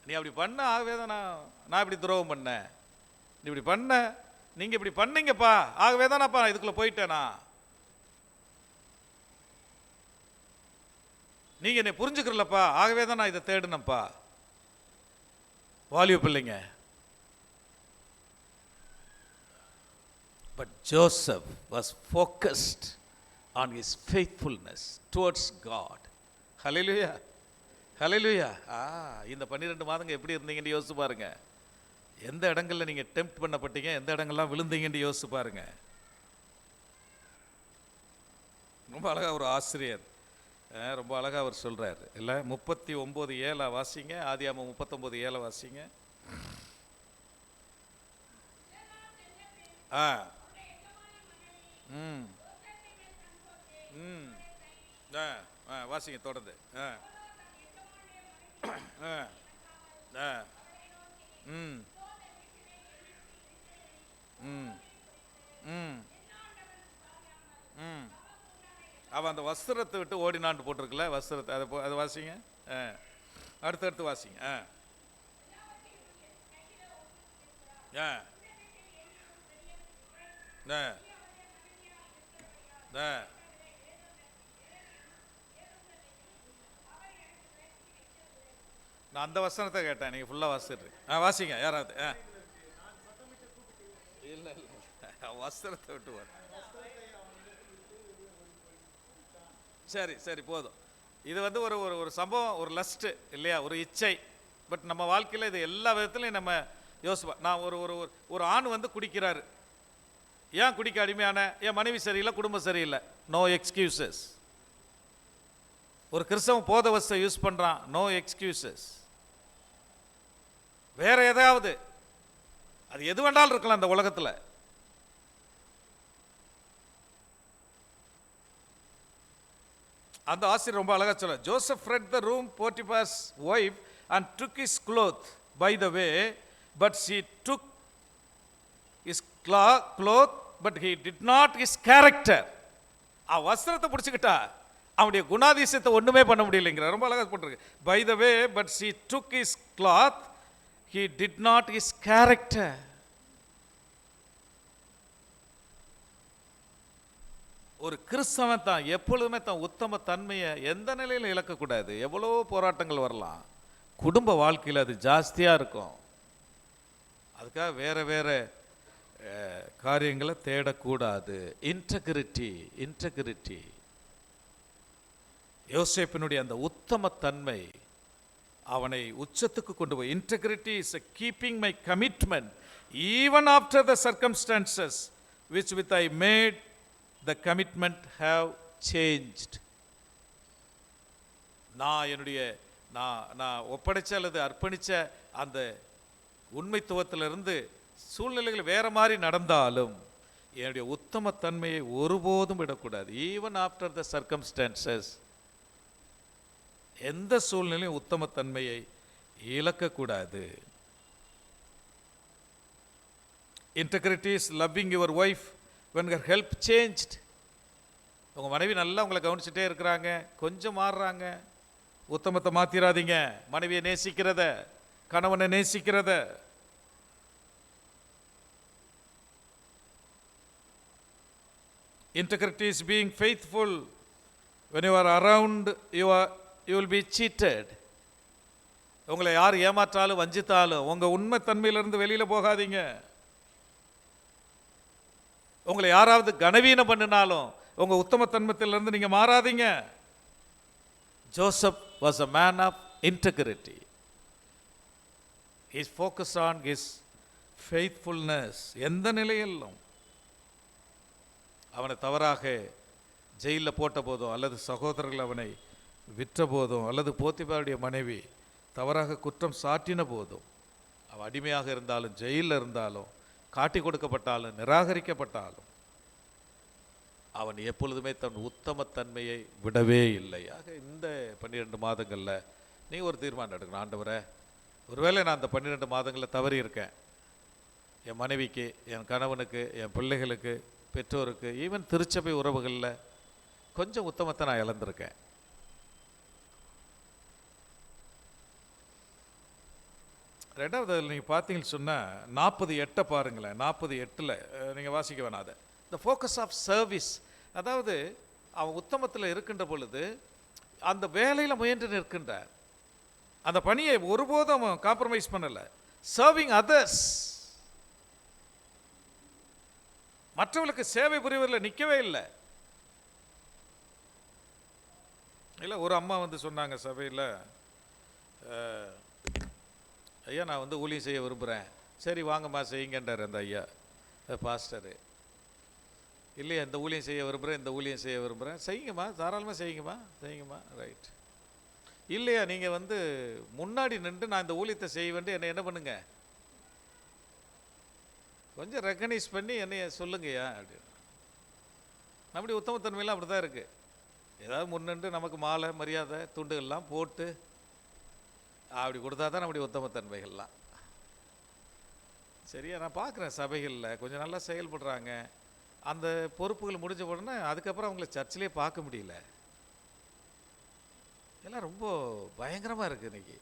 நீ அப்படி பண்ண, ஆகவே தான் நான் இப்படி துரோகம் பண்ணேன். நீ இப்படி பண்ண, நீங்க இப்படி பண்ணீங்கப்பா, ஆகவே தான் நான் இதுக்குள்ள போயிட்டேனா? நீங்க என்னை புரிஞ்சுக்கிறலப்பா, ஆகவே தான் நான் இதை தேடினப்பா. வாலிப பிள்ளைங்க. But Joseph was focused on his faithfulness towards God. Hallelujah. Hallelujah. இந்த 12 மாதங்க எப்படி இருந்தீங்கன்னு யோசிச்சு பாருங்க. எந்த இடங்கள்ல நீங்க டெம்ப்ட் பண்ணப்பட்டீங்க, எந்த இடங்கள்லாம் விழுந்தீங்கன்னு யோசிச்சு பாருங்க. ரொம்ப அழகா ஒரு ஆசிரியர் ரொம்ப அழகா அவர் சொல்றாரு இல்ல. 39:7 வாசிங்க. ஆதியாகமம் 39:7 வாசிங்க. வாசிங்க தொடர்ந்து. அவன் அந்த வஸ்திரத்தை விட்டு ஓடினான்னு போட்டிருக்கல, வஸ்திரத்தை அதை வாசிங்க. அடுத்தடுத்து வாசிங்க. நான் அந்த வசனத்தை கேட்டேன், நீங்க ஃபுல்லா வாசிட்டு வாசிங்க யாராவது. இல்ல இல்ல, வஸ்திரத்தை விட்டு சரி சரி போதும். இது வந்து ஒரு ஒரு சம்பவம், ஒரு லஸ்ட் இல்லையா, ஒரு இச்சை. பட் நம்ம வாழ்க்கையில் இது எல்லா விதத்துலையும் நம்ம யோசிப்போம். நான் ஒரு ஒரு ஒரு ஆண் வந்து குடிக்கிறாரு. ஏன் குடிக்க அடிமையான? என் மனைவி சரியில்லை, குடும்பம் சரியில்லை, நோ எக்ஸ்கியூசஸ். ஒரு கிறிஸ்தவன் போதவஸ்தை யூஸ் பண்றான், நோ எக்ஸ்கியூசஸ். வேற ஏதாவது, அது எது வேண்டாலும் இருக்கலாம் அந்த உலகத்தில். அந்த ஆசிரியர் ரொம்ப அழகா சொல்ல, Joseph fled the room Potiphar's wife and took his cloth by the way, but she took his cloth, but he did not his character. வஸ்திரத்தை பிடிச்சுக்கிட்டா அவனுடைய குணாதிசயத்தை ஒண்ணுமே பண்ண முடியலைங்கிற. ரொம்ப அழகா போட்டிருக்கு. by the way, but she took his cloth, he did not his character. ஒரு கிறிஸ்தவன் தான் எப்பொழுதுமே தான் உத்தம தன்மையை எந்த நிலையில் இழக்கக்கூடாது. எவ்வளோ போராட்டங்கள் வரலாம், குடும்ப வாழ்க்கையில் அது ஜாஸ்தியாக இருக்கும். அதுக்காக வேற வேற காரியங்களை தேடக்கூடாது. இன்டெகிரிட்டி யோசேப்பினுடைய அந்த உத்தம தன்மை அவனை உச்சத்துக்கு கொண்டு போய். Integrity is keeping my commitment even after the circumstances which with I made the commitment have changed. நான் ஒப்படைச்ச அல்லது அர்ப்பணிச்ச அந்த உண்மைத்துவத்திலிருந்து சூழ்நிலைகள் வேற மாதிரி நடந்தாலும் என்னுடைய உத்தம தன்மையை ஒருபோதும் விடக்கூடாது. ஈவன் ஆஃப்டர் த சர்க்கம்ஸ்டான்சஸ், எந்த சூழ்நிலையும் உத்தம தன்மையை இழக்கக்கூடாது. Integrity is loving your wife when her help changed. உங்கள் மனைவி நல்லா உங்களை கவனிச்சுட்டே இருக்கிறாங்க, கொஞ்சம் மாறுறாங்க, உத்தமத்தை மாற்றிடாதீங்க. மனைவியை நேசிக்கிறத, கணவனை நேசிக்கிறத. Integrity is being faithful. When you are around, you will be cheated. உங்களை யார் ஏமாற்றாலும் வஞ்சித்தாலும் உங்கள் உண்மைத்தன்மையிலிருந்து வெளியில் போகாதீங்க. உங்களை யாராவது கனவீனம் பண்ணினாலும் உங்கள் உத்தமத்தன்மத்திலிருந்து நீங்கள் மாறாதீங்க. Joseph was a man of integrity. Is focus on his faithfulness. எந்த நிலையிலும் அவனை தவறாக ஜெயிலில் போட்ட போதும், அல்லது சகோதரர்கள் அவனை விற்ற போதும், அல்லது போத்திபாருடைய மனைவி தவறாக குற்றம் சாட்டின போதும், அவன் அடிமையாக இருந்தாலும், ஜெயிலில் இருந்தாலும், காட்டி கொடுக்கப்பட்டாலும், நிராகரிக்கப்பட்டாலும், அவன் எப்பொழுதுமே தன் உத்தமத்தன்மையை விடவே இல்லை. ஆக இந்த 12 மாதங்களில் நீ ஒரு தீர்மானம் எடுக்கணும். ஆண்டவரே, ஒருவேளை நான் அந்த 12 மாதங்களில் தவறி இருக்கேன், என் மனைவிக்கு, என் கணவனுக்கு, என் பிள்ளைகளுக்கு, பெற்றோருக்கு, ஈவன் திருச்சபை உறவுகளில் கொஞ்சம் உத்தமத்தை நான் இழந்திருக்கேன். ரெண்டாவது அதில் நீங்கள் பார்த்தீங்கன்னு சொன்னால் 48 பாருங்களேன். 48 நீங்கள் வாசிக்க வேணாம் அதை. The focus of service. அதாவது அவன் உத்தமத்தில் இருக்கின்ற பொழுது அந்த வேலையில் முயன்று நிற்கின்றார். அந்த பணியை ஒருபோதும் அவன் காம்ப்ரமைஸ் பண்ணலை. சர்விங் அதர்ஸ், மற்றவர்களுக்கு சேவை புரிவதில் நிற்கவே இல்லை. இல்லை, ஒரு அம்மா வந்து சொன்னாங்க சபையில், ஐயா நான் வந்து ஊழியம் செய்ய விரும்புகிறேன். சரி வாங்கம்மா செய்யுங்கன்றார் அந்த ஐயா பாஸ்டரு. இல்லையா, இந்த ஊழியம் செய்ய விரும்புகிறேன், இந்த ஊழியம் செய்ய விரும்புகிறேன். செய்யுங்கம்மா, தாராளமாக செய்யுங்கம்மா, ரைட். இல்லையா, நீங்கள் வந்து முன்னாடி நின்று நான் இந்த ஊழியத்தை செய்ய வேண்டிய என்ன பண்ணுங்க, கொஞ்சம் ரெக்கக்னைஸ் பண்ணி என்னைய சொல்லுங்கய்யா அப்படின்னு. நம்முடைய உத்தமத்தன்மையெல்லாம் அப்படி தான் இருக்குது. ஏதாவது முன்னின்று நமக்கு மாலை மரியாதை துண்டுகள்லாம் போட்டு அப்படி கொடுத்தா தான் நம்முடைய உத்தமத்தன்மைகள்லாம். சரியா, நான் பார்க்குறேன் சபைகளில் கொஞ்சம் நல்லா செயல்படுறாங்க. அந்த பொறுப்புகள் முடிஞ்ச உடனே அதுக்கப்புறம் அவங்கள சர்ச்சிலே பார்க்க முடியல. எல்லாம் ரொம்ப பயங்கரமாக இருக்குது இன்றைக்கி.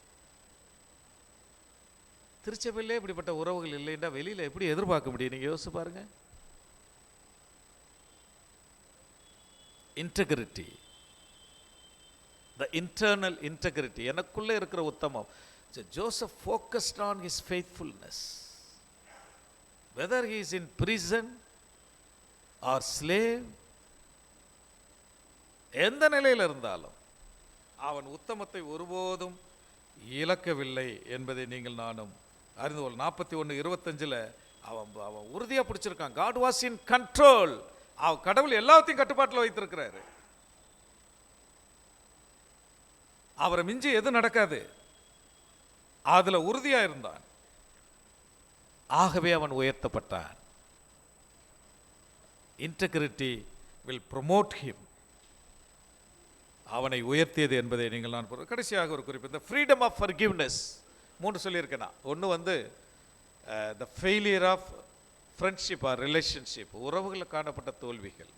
திருச்சபையிலே இப்படிப்பட்ட உறவுகள் இல்லைன்னா வெளியில் எப்படி எதிர்பார்க்க முடியும்? நீங்கள் யோசிச்சு பாருங்கள். இன்டெகிரிட்டி, the internal integrity, எனக்குள்ளே இருக்கிற உத்தமம். Joseph focused on his faithfulness. Whether he is in prison or slave, எந்த நிலையில் இருந்தாலும் அவன் உத்தமத்தை ஒருபோதும் இழக்கவில்லை என்பதை நீங்கள் நானும் அறிந்து கொள்ள. 41:25 அவன் உறுதியாக பிடிச்சிருக்கான். God was in control. அவன் கடவுள் எல்லாத்தையும் கட்டுப்பாட்டில் வைத்திருக்கிறாரு. அவரை மிஞ்சி எது நடக்காது, அதுல உறுதியா இருந்தான். ஆகவே அவன் உயர்த்தப்பட்டான். Integrity will promote him. அவனை உயர்த்தியது என்பதை நீங்கள் நான் கடைசியாக ஒரு குறிப்பு, இந்த ஃப்ரீடம் ஆஃப் ஃபர்கிவ்னஸ் 3 சொல்லியிருக்கேன். ஒன்று வந்து the failure of friendship or relationship, உறவுகளில் காணப்பட்ட தோல்விகள்,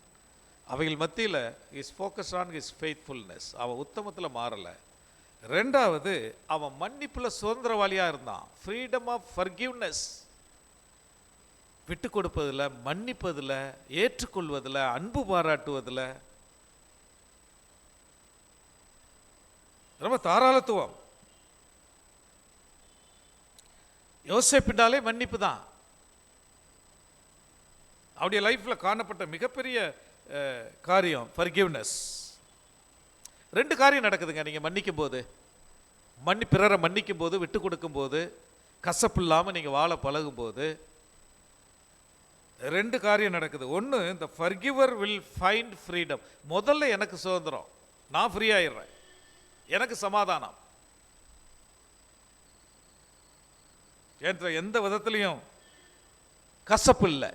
அவைகள் மத்தியில் is focus on his faithfulness. அவன் உத்தமத்தில் மாறலை. ரெண்டாவது, அவன் மன்னிப்பில் சுதந்திரவாளியாக இருந்தான். ஃப்ரீடம் ஆஃப் ஃபர்கிவ்னஸ், விட்டு கொடுப்பதில், மன்னிப்பதில், ஏற்றுக்கொள்வதில், அன்பு பாராட்டுவதில் ரொம்ப தாராளத்துவம். யோசேப்பினாலே மன்னிப்பு தான். அவருடைய லைஃப்பில் காணப்பட்ட மிகப்பெரிய காரியம் ஃபர்கிவ்னஸ். 2 காரியம் நடக்குதுங்க நீங்கள் மன்னிக்கும் போது. பிறரை மன்னிக்கும் போது, விட்டு கொடுக்கும் போது, கசப்பு இல்லாமல் நீங்கள் வாழ பழகும் போது 2 காரியம் நடக்குது. ஒன்று, இந்த ஃபர்கிவர் வில் ஃபைண்ட் ஃப்ரீடம். முதல்ல எனக்கு சுதந்திரம், நான் ஃப்ரீ ஆயிடுறேன், எனக்கு சமாதானம். என்ற எந்த விதத்துலையும் கசப்பு இல்லை,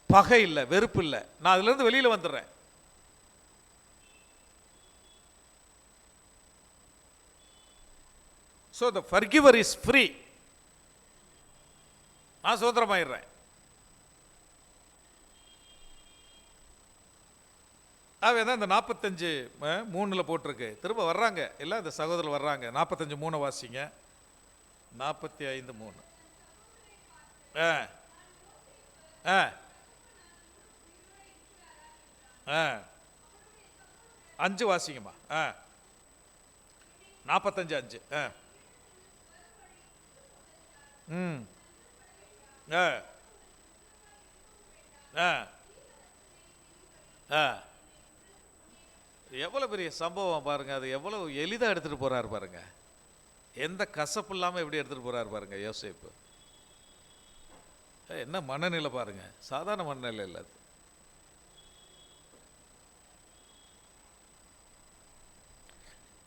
பகை இல்லை, வெறுப்பு இல்லை. நான் அதுலேருந்து வெளியில் வந்துடுறேன். So the forgiver is free. நான் சுதந்திரமாயிடுறேன். தான் இந்த 45:3 போட்டிருக்கு. திரும்ப வர்றாங்க இல்லை, இந்த சகோதரர் வர்றாங்க. 45:3 வாசிங்க. 45:3 5 வாசிங்கம்மா. 45:5 ம் ஆ ஆ ஆ எவ்வளோ பெரிய சம்பவம் பாருங்க, அது எவ்வளோ எளிதாக எடுத்துகிட்டு போகிறாரு பாருங்க, எந்த கசப்பு இல்லாமல் எப்படி எடுத்துகிட்டு போகிறாரு பாருங்க யோசேப்பு. என்ன மனநிலை பாருங்க, சாதாரண மனநிலை இல்லை அது.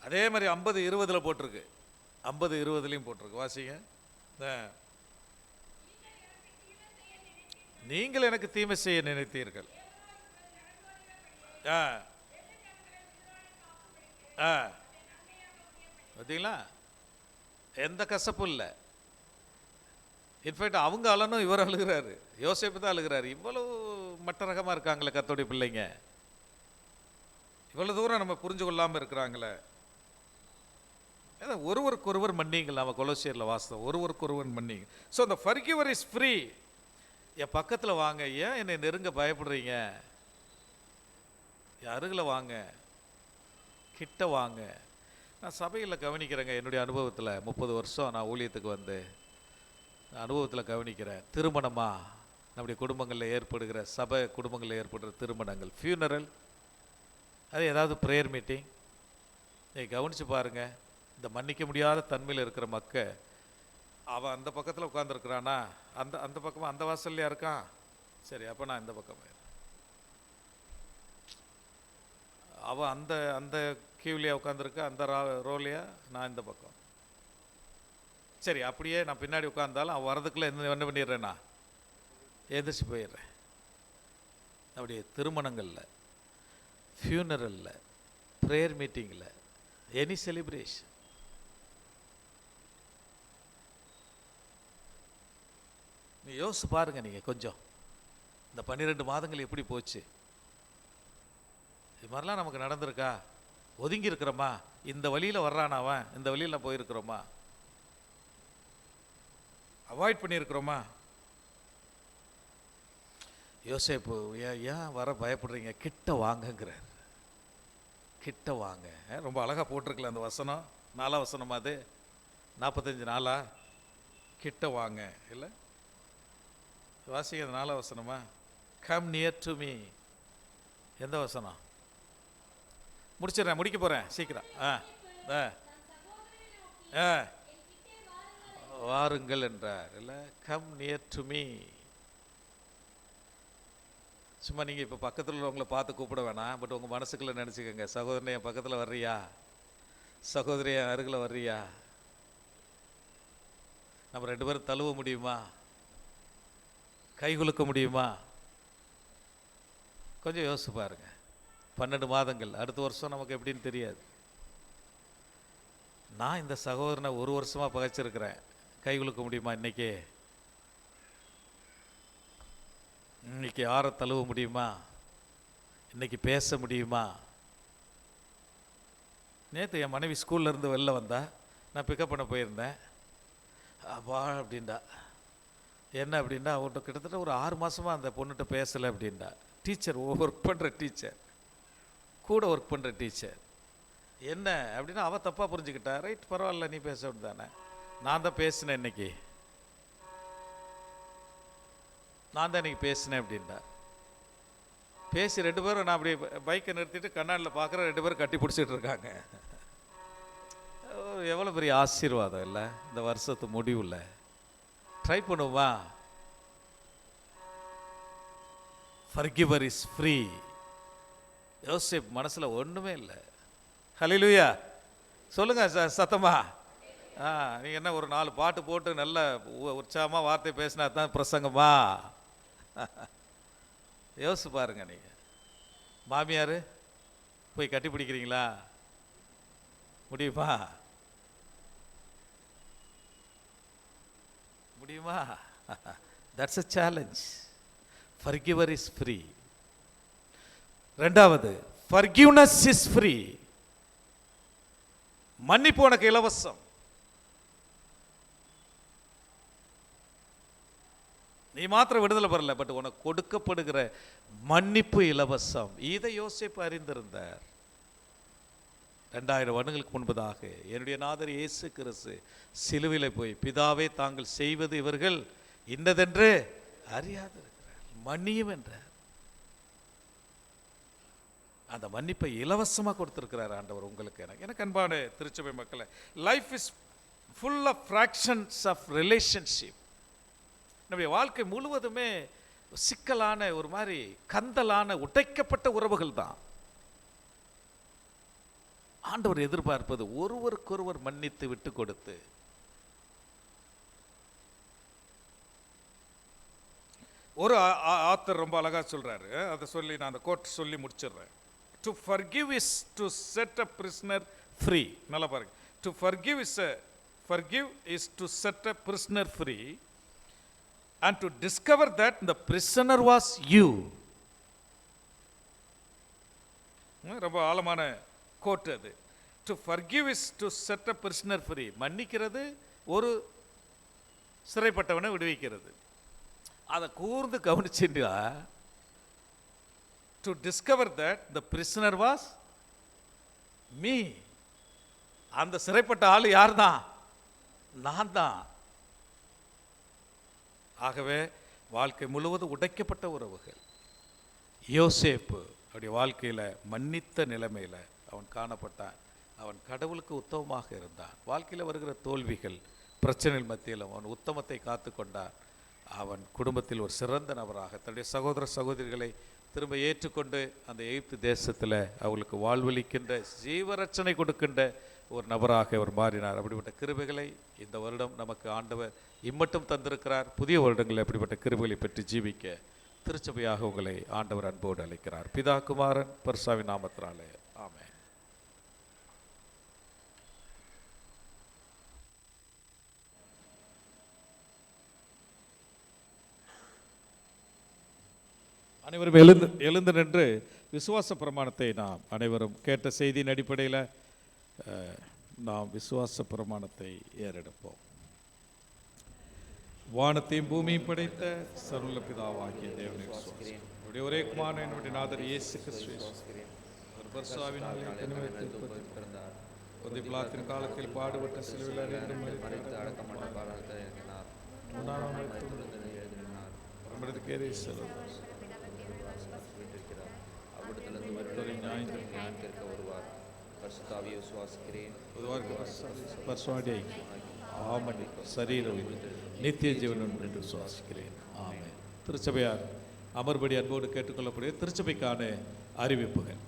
அதே மாதிரி 50-20 போட்டிருக்கு, 50-20 போட்டிருக்கு, வாசிங்க. நீங்கள் எனக்கு தீமை செய்ய நினைத்தீர்கள். ஆ ஆ பார்த்தீங்களா, எந்த கசப்பும் இல்லை. இன்ஃபேக்ட் அவங்க அழனும் இவர் அழுகிறாரு, யோசேப்பு தான் அழுகிறாரு. இவ்வளவு மட்ட ரகமாக இருக்காங்களே கர்த்தருடைய பிள்ளைங்க, இவ்வளோ தூரம் நம்ம புரிஞ்சு கொள்ளாமல் இருக்கிறாங்களே. ஒருவருக்கொருவர் மன்னிங்கள், நம்ம கொலோசியரில் வாஸ்தவம், ஒருவருக்கொருவர் மன்னிங்க. ஸோ அந்த ஃபர்கிவர் இஸ் ஃப்ரீ. என் பக்கத்தில் வாங்க, ஏன் என்னை நெருங்க பயப்படுறீங்க, என் அருகில் வாங்க, கிட்ட வாங்க. நான் சபையில் கவனிக்கிறேங்க, என்னுடைய அனுபவத்தில் 30 வருஷம் நான் ஊழியத்துக்கு வந்து அனுபவத்தில் கவனிக்கிறேன். திருமணமாக நம்முடைய குடும்பங்களில் ஏற்படுகிற, சபை குடும்பங்களில் ஏற்படுகிற திருமணங்கள், ஃபியூனரல், அது ஏதாவது ப்ரேயர் மீட்டிங், நீங்கள் கவனித்து பாருங்கள். இந்த மன்னிக்க முடியாத தன்மையில் இருக்கிற மக்கள், அவன் அந்த பக்கத்தில் உட்காந்துருக்கிறானா, அந்த பக்கமாக அந்த வாசல்லையா இருக்கான், சரி அப்போ நான் இந்த பக்கம், அவன் அந்த கியூலையா உட்காந்துருக்கா, அந்த ரோலையா, நான் இந்த பக்கம், சரி அப்படியே நான் பின்னாடி உட்காந்தாலும் அவன் வரதுக்குள்ளே என்ன பண்ணிடுறேன்னா எந்திரிச்சு போயிடுறேன். அப்படியே திருமணங்களில், ஃபியூனரலில், ப்ரேயர் மீட்டிங்கில், எனி செலிப்ரேஷன், நீ யோசிச்சு பாருங்க. நீங்கள் கொஞ்சம் இந்த 12 மாதங்கள் எப்படி போச்சு, இது மாதிரிலாம் நமக்கு நடந்திருக்கா? ஒதுங்கி இருக்கிறோமா? இந்த வழியில் வர்றான் அவன், இந்த வழியில் போயிருக்கிறோமா? அவாய்ட் பண்ணியிருக்கிறோமா? யோசேப்பு ஏன் வர பயப்படுறீங்க, கிட்ட வாங்கங்கிறார், கிட்ட வாங்க. ரொம்ப அழகாக போட்டிருக்கல அந்த வசனம், 4ஆம் வசனமா அது, 45 நாளா, கிட்ட வாங்க இல்லை வாசிங்க, அது 4ஆம் வசனமா? Come near to me. எந்த வசனம்? முடிச்சிடுறேன், முடிக்க போகிறேன் சீக்கிரம். வாருங்கள் என்றார் இல்லை, கம் நியர் டு மீ. சும்மா நீங்கள் இப்போ பக்கத்தில் உள்ளவங்களை பார்த்து கூப்பிட வேணாம், பட் உங்கள் மனசுக்குள்ளே நினச்சிக்கோங்க, சகோதரனை என் பக்கத்தில் வர்றியா, சகோதரி என் அருகில் வர்றியா, நம்ம 2 பேரும் தழுவ முடியுமா, கை குலுக்க முடியுமா? கொஞ்சம் யோசிச்சு பாருங்க. 12 மாதங்கள், அடுத்த வருஷம் நமக்கு எப்படின்னு தெரியாது. நான் இந்த சகோதரனை 1 வருஷமாக பகைச்சிருக்கிறேன், கை குலுக்க முடியுமா இன்னைக்கு? இன்னைக்கு யாரை தழுவ முடியுமா? இன்னைக்கு பேச முடியுமா? நேற்று என் மனைவி ஸ்கூல்லேருந்து வெளில வந்தா, நான் பிக்கப் பண்ண போயிருந்தேன். வா அப்படின்டா. என்ன அப்படின்னா, அவர்கிட்ட கிட்டத்தட்ட ஒரு 6 மாதமாக அந்த பொண்ணுகிட்ட பேசலை அப்படின்டா. டீச்சர், ஒர்க் பண்ணுற டீச்சர், கூட ஒர்க் பண்ணுற டீச்சர். என்ன அப்படின்னா அவள் தப்பாக புரிஞ்சுக்கிட்டா. ரைட், பரவாயில்ல, நீ பேச தானே, நான் தான் பேசினேன் இன்னைக்கு, நான் தான் இன்னைக்கு பேசினேன் அப்படின்டா. பேசி 2 பேரும், நான் அப்படி பைக்கை நிறுத்திட்டு கண்ணாடியில் பார்க்குற 2 பேரும் கட்டி பிடிச்சிட்டு இருக்காங்க. எவ்வளோ பெரிய ஆசீர்வாதம் இல்லை இந்த வருஷத்து முடிவில். ட்ரை பண்ணுவோமா? ஃபர்கிவர் இஸ் ஃப்ரீ. யோசேப் மனசில் ஒன்றுமே இல்லை. ஹல்லேலூயா சொல்லுங்க சத்தமா. நீங்கள் என்ன ஒரு 4 பாட்டு போட்டு நல்ல உற்சாகமாக வார்த்தை பேசினா தான் பிரசங்கமா? யோசிச்சு பாருங்க. நீங்கள் மாமியார் போய் கட்டி பிடிக்கிறீங்களா? முடியுமா? முடியுமா? That's a challenge. Forgiver is free. 2வது, forgiveness is free. மன்னிப்பு உனக்கு இலவசம். நீ மாத்திரம் விடுதலை பெறல, பட் உனக்கு கொடுக்கப்படுகிற மன்னிப்பு இலவசம். இதை யோசேப்பு அறிந்திருந்தார். 2000 வருடங்களுக்கு முன்பதாக என்னுடைய நாதர் இயேசு கிறிஸ்து சிலுவையில் போய் பிதாவே தாங்கள் செய்வது இவர்கள் இன்னதென்று அறியாதிருக்கிறார், மன்னியும் என்றார். அந்த மன்னிப்பை இலவசமாக கொடுத்திருக்கிறார் ஆண்டவர் உங்களுக்கு. எனக்கு அன்பான திருச்சபை மக்களை, life is full of fractions of relationship. நம்முடைய வாழ்க்கை முழுவதுமே சிக்கலான ஒரு மாதிரி கந்தலான உடைக்கப்பட்ட உறவுகள் தான். ஆண்டவர் எதிர்பார்ப்பது ஒருவருக்கொருவர் மன்னித்து விட்டு கொடுத்து. ஒரு ஆத்தர் ரொம்ப அழகா சொல்றாரு, அதை சொல்லி நான் அந்த கோட் சொல்லி முடிச்சிடுறேன். To forgive is to set a prisoner free. நல்லா பாருங்க, to forgive is to set a prisoner free and to discover that the prisoner was you. ரொம்ப ஆழமான கோட் அது. To forgive is to set a prisoner free. மன்னிக்கிறது ஒரு சிறைப்பட்டவனை விடுவிக்கிறது. அதை கூர்ந்து கவனிச்சுட்டா, to discover that the prisoner was me. அந்த சிறைப்பட்ட ஆள் யார் தான்? நான் தான். ஆகவே வாழ்க்கை முழுவதும் உடைக்கப்பட்ட உறவுகள். யோசேப்பு அவருடைய வாழ்க்கையில் மன்னித்த நிலைமையில் அவன் காணப்பட்டான். அவன் கடவுளுக்கு உத்தமமாக இருந்தான். வாழ்க்கையில் வருகிற தோல்விகள், பிரச்சனைகள் மத்தியில் அவன் உத்தமத்தை காத்து கொண்டான். அவன் குடும்பத்தில் ஒரு சிறந்த நபராக தன்னுடைய சகோதர சகோதரிகளை திரும்ப ஏற்றுக்கொண்டு அந்த எகிப்து தேசத்தில் அவர்களுக்கு வாழ்வளிக்கின்ற, ஜீவரட்சணை கொடுக்கின்ற ஒரு நபராக அவர் மாறினார். அப்படிப்பட்ட கிருபைகளை இந்த வருடம் நமக்கு ஆண்டவர் இம்மட்டும் தந்திருக்கிறார். புதிய வருடங்களில் அப்படிப்பட்ட கிருபைகளை பெற்று ஜீவிக்க திருச்சபையாக உங்களை ஆண்டவர் அன்போடு அழைக்கிறார். பிதா குமாரன் பரிசுத்தாவின் நாமத்தினாலே ஆமென். அனைவரும் எழுந்து நின்று விசுவாச பிரமாணத்தை நாம் அனைவரும் கேட்ட செய்தியின் அடிப்படையில் நாம் விசுவாச பிரமாணத்தை ஏறெடுப்போம். வானத்தையும் பூமியும் படைத்த சர்வ பிதாவாகிய தேவனை விசுவாசிக்கிறேன். என்னுடைய ஒரே குமாரன் என்னுடைய நாதர் இயேசு கிறிஸ்து பிறந்தார். ஒன்றை பிலாத்தின் காலத்தில் பாடுபட்ட சிலுவையில் வருவார். பரிசுத்தாவியை விசுவாசிக்கிறேன். சரீரம் நித்திய ஜீவனம் என்று விசுவாசிக்கிறேன். ஆமென். திருச்சபையார் அமர்படி அன்போடு கேட்டுக்கொள்ளக்கூடிய திருச்சபைக்கான அறிவிப்புகள்.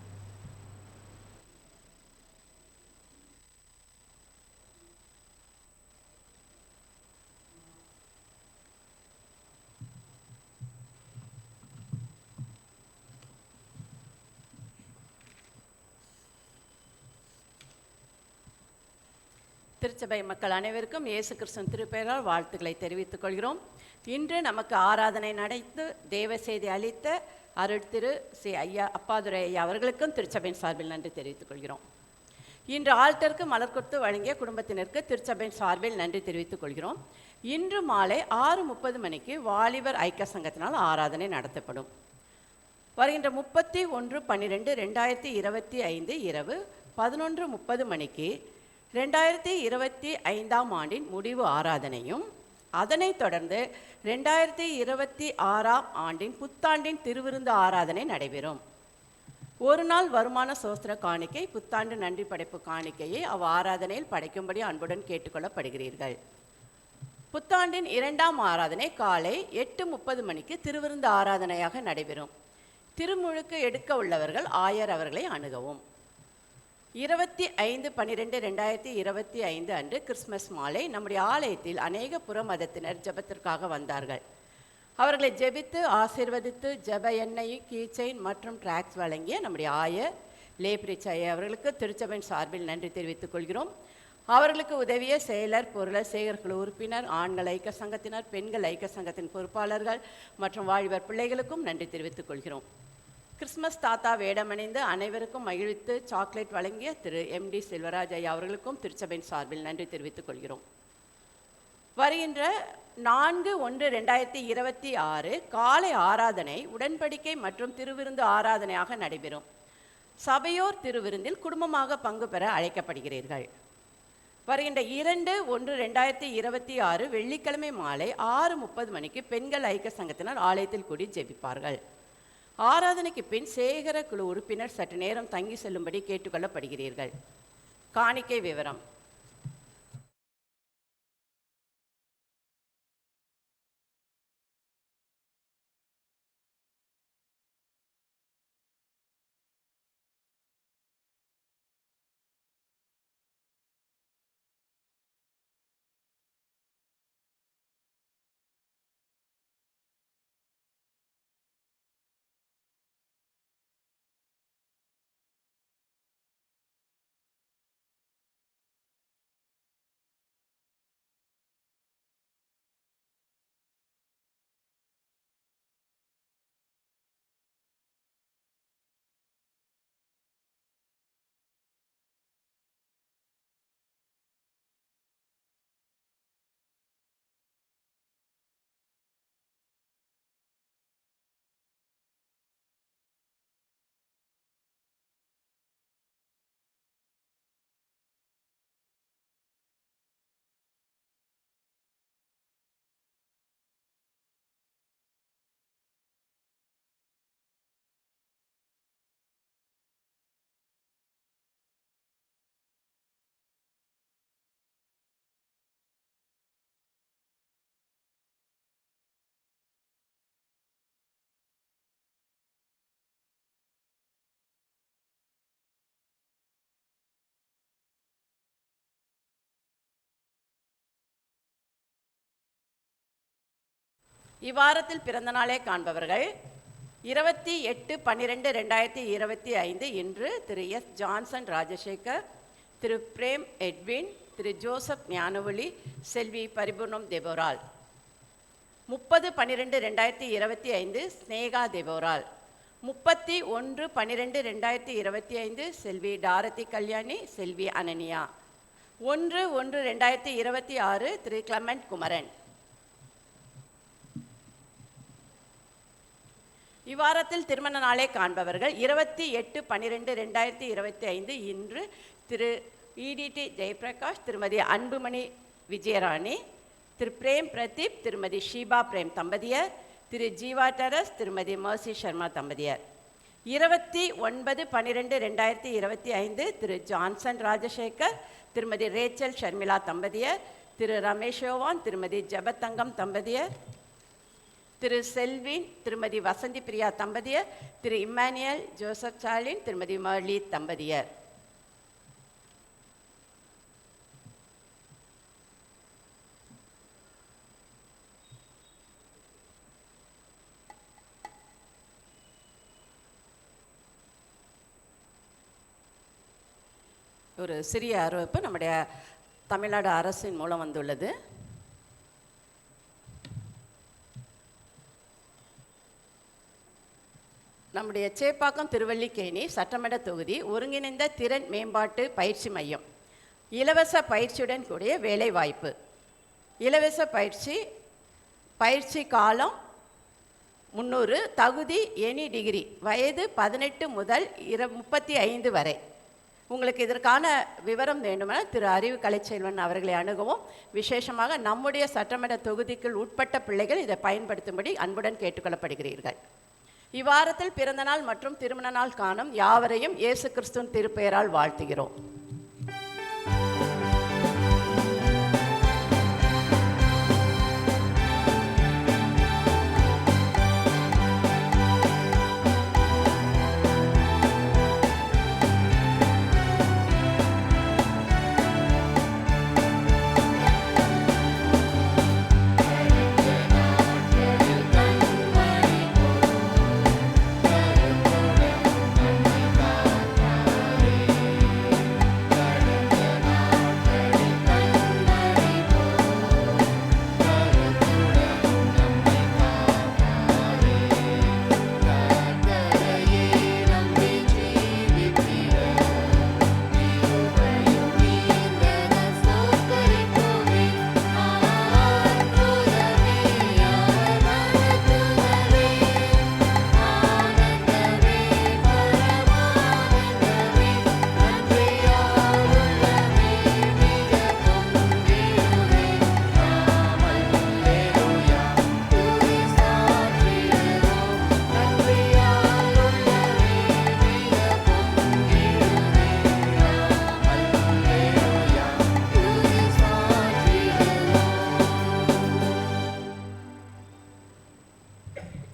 திருச்சபை மக்கள் அனைவருக்கும் இயேசு கிறிஸ்துவின் திருப்பெயரால் வாழ்த்துக்களை தெரிவித்துக் கொள்கிறோம். இன்று நமக்கு ஆராதனை நடந்து தேவ செய்தி அளித்த அருள் திரு ஸ்ரீ ஐயா அப்பாதுரை ஐயா அவர்களுக்கும் திருச்சபையின் சார்பில் நன்றி தெரிவித்துக் கொள்கிறோம். இன்று ஆல்டருக்கு மலர் கொடுத்து வழங்கிய குடும்பத்தினருக்கு திருச்சபையின் சார்பில் நன்றி தெரிவித்துக் கொள்கிறோம். இன்று மாலை 6:30 மணிக்கு வாலிபர் ஐக்கிய சங்கத்தினால் ஆராதனை நடத்தப்படும். வருகின்ற 31/12/2025 இரவு 11:30 மணிக்கு 2025ஆம் ஆண்டின் முடிவு ஆராதனையும், அதனைத் தொடர்ந்து 2026ஆம் ஆண்டின் புத்தாண்டின் திருவிருந்து ஆராதனை நடைபெறும். ஒரு நாள் வருமான சோஸ்திர காணிக்கை, புத்தாண்டு நன்றி படைப்பு காணிக்கையை ஆராதனையில் படைக்கும்படி அன்புடன் கேட்டுக்கொள்ளப்படுகிறீர்கள். புத்தாண்டின் 2ஆம் ஆராதனை காலை 8:30 மணிக்கு திருவிருந்து ஆராதனையாக நடைபெறும். திருமுழுக்கு எடுக்க உள்ளவர்கள் ஆயர் அவர்களை அணுகவும். 25/12/2025 அன்று கிறிஸ்மஸ் மாலை நம்முடைய ஆலயத்தில் அநேக புற மதத்தினர் ஜெபத்திற்காக வந்தார்கள். அவர்களை ஜெபித்து ஆசீர்வதித்து ஜெப எண்ணெய், கீச்சைன் மற்றும் டிராக்ஸ் வழங்கிய நம்முடைய ஆயர் லேப்ரிச்சாய அவர்களுக்கு திருச்சபையின் சார்பில் நன்றி தெரிவித்துக் கொள்கிறோம். அவர்களுக்கு உதவிய செயலர், பொருளர், சேகர்கள் உறுப்பினர், ஆண்கள் ஐக்கிய சங்கத்தினர், பெண்கள் ஐக்கிய சங்கத்தின் பொறுப்பாளர்கள் மற்றும் வாலிபர் பிள்ளைகளுக்கும் நன்றி தெரிவித்துக் கொள்கிறோம். கிறிஸ்மஸ் தாத்தா வேடமணிந்து அனைவருக்கும் மகிழ்வித்து சாக்லேட் வழங்கிய திரு MD செல்வராஜ் ஐயா அவர்களுக்கும் திருச்சபையின் சார்பில் நன்றி தெரிவித்துக் கொள்கிறோம். வருகின்ற 4/1/2026 காலை ஆராதனை உடன்படிக்கை மற்றும் திருவிருந்து ஆராதனையாக நடைபெறும். சபையோர் திருவிருந்தில் குடும்பமாக பங்கு பெற அழைக்கப்படுகிறீர்கள். வருகின்ற 2/1/2026 வெள்ளிக்கிழமை மாலை 6:30 மணிக்கு பெண்கள் ஐக்கிய சங்கத்தினர் ஆலயத்தில் கூடி ஜெபிப்பார்கள். ஆராதனைக்கு பின் சேகர குழு உறுப்பினர் சற்று நேரம் தங்கி செல்லும்படி கேட்டுக்கொள்ளப்படுகிறீர்கள். காணிக்கை விவரம்: இவ்வாரத்தில் பிறந்த நாளை காண்பவர்கள்: 28/12/2025 இன்று திரு எஸ். ஜான்சன் ராஜசேகர், திரு பிரேம் எட்வின், திரு ஜோசப் ஞானவொளி, செல்வி பரிபூர்ணம் தேபோரால். 30/12/2025 ஸ்னேகா தேபோரால். 31/12/2025 செல்வி டாரதி கல்யாணி, செல்வி அனனியா. 1/1/2026 திரு கிளமெண்ட் குமரன். இவ்வாரத்தில் திருமண நாளை காண்பவர்கள்: 28/12/2025 இன்று திரு இடிடி ஜெயபிரகாஷ், திருமதி அன்புமணி விஜயராணி, திரு பிரேம் பிரதீப், திருமதி ஷீபா பிரேம் தம்பதியர், திரு ஜீவா டரஸ், திருமதி மர்சி சர்மா தம்பதியர். 29/12/2025 திரு ஜான்சன் ராஜசேகர், திருமதி ரேச்சல் ஷர்மிளா தம்பதியர், திரு ரமேஷோவான், திருமதி ஜபத்தங்கம் தம்பதியர், திரு செல்வின், திருமதி வசந்தி பிரியா தம்பதியர், திரு இம்மானுவேல் ஜோசப் சார்லின், திருமதி மர்லி தம்பதியர். ஒரு சிறிய அறிவிப்பு நம்முடைய தமிழ்நாடு அரசின் மூலம் வந்துள்ளது. நம்முடைய சேப்பாக்கம் திருவல்லிக்கேணி சட்டமன்ற தொகுதி ஒருங்கிணைந்த திறன் மேம்பாட்டு பயிற்சி மையம் இலவச பயிற்சியுடன் கூடிய வேலைவாய்ப்பு. இலவச பயிற்சி காலம் 300, தகுதி எனி டிகிரி, வயது 18 முதல் 35 வரை. உங்களுக்கு இதற்கான விவரம் வேண்டுமென திரு அறிவு கலைச்செல்வன் அவர்களை அணுகவும், விசேஷமாக நம்முடைய சட்டமன்ற தொகுதிக்குள் உட்பட்ட பிள்ளைகள் இதை பயன்படுத்தும்படி அன்புடன் கேட்டுக்கொள்ளப்படுகிறீர்கள். இவ்வாரத்தில் பிறந்தநாள் மற்றும் திருமண நாள் காணும் யாவரையும் இயேசு கிறிஸ்துவின் திருப்பெயரால் வாழ்த்துகிறோம்.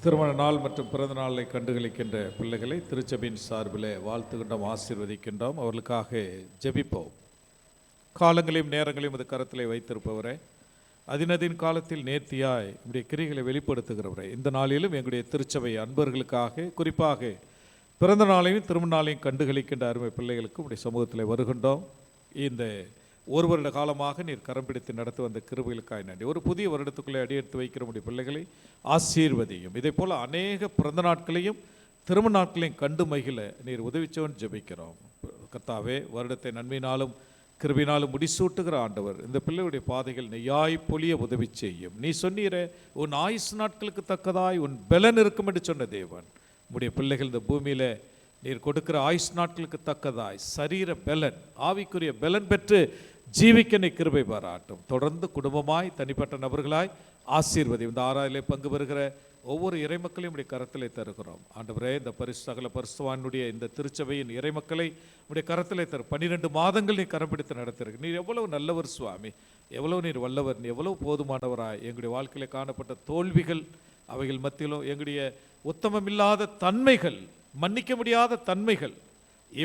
திருமண நாள் மற்றும் பிறந்த நாளை கண்டுகளிக்கின்ற பிள்ளைகளை திருச்சபையின் சார்பில் வாழ்த்துகின்றோம், ஆசீர்வதிக்கின்றோம். அவர்களுக்காக ஜெபிப்போம். காலங்களையும் நேரங்களையும் அது கரத்திலே வைத்திருப்பவரே, அதினதின் காலத்தில் நேர்த்தியாய் நம்முடைய கிரிகளை வெளிப்படுத்துகிறவரே, இந்த நாளிலும் எங்களுடைய திருச்சபை அன்பர்களுக்காக, குறிப்பாக பிறந்த நாளையும் திருமண நாளையும் கண்டுகளிக்கின்ற அருமை பிள்ளைகளுக்கு உடைய சமூகத்தில் வருகின்றோம். இந்த ஒரு வருட காலமாக நீர் கரம் பிடித்து நடத்தி வந்த கிருபைகளுக்காய் நன்றி. ஒரு புதிய வருடத்துக்குள்ளே அடியெடுத்து வைக்கிற முடிய பிள்ளைகளை ஆசீர்வதியும். இதே போல் அநேக பிறந்த நாட்களையும் திருமண நாட்களையும் கண்டு மகிழ நீர் உதவிச்சோன்னு ஜெபிக்கிறோம். கர்த்தாவே, வருடத்தை நன்மையினாலும் கிருபினாலும் முடிசூட்டுகிற ஆண்டவர், இந்த பிள்ளையுடைய பாதைகள் நெய்யாய் பொலிய உதவி செய்யும். நீ சொன்னீரே, உன் ஆயுசு நாட்களுக்கு தக்கதாய் உன் பலன் இருக்கும் என்று சொன்ன தேவன், உடைய பிள்ளைகள் இந்த பூமியில் நீர் கொடுக்கிற ஆயுஷ் நாட்களுக்கு தக்கதாய் சரீர பலன், ஆவிக்குரிய பலன் பெற்று ஜீவிக்க நீ கிருபை பாராட்டும். தொடர்ந்து குடும்பமாய் தனிப்பட்ட நபர்களாய் ஆசீர்வதி. இந்த ஆராயிலே பங்கு பெறுகிற ஒவ்வொரு இறைமக்களையும் உடைய கரத்திலே தருகிறோம். ஆண்டவரே, இந்த சகல பரிசுத்தவானுடைய இந்த திருச்சபையின் இறைமக்களை உடைய கரத்திலே தரு. 12 மாதங்கள் நீ கரம் பிடித்து நடத்திருக்கு. நீர் எவ்வளவு நல்லவர் சுவாமி, எவ்வளவு நீர் வல்லவர், நீ எவ்வளவு போதுமானவராய். எங்களுடைய வாழ்க்கையில் காணப்பட்ட தோல்விகள், அவைகள் மத்தியிலும் எங்களுடைய உத்தமமில்லாத தன்மைகள், மன்னிக்க முடியாத தன்மைகள்,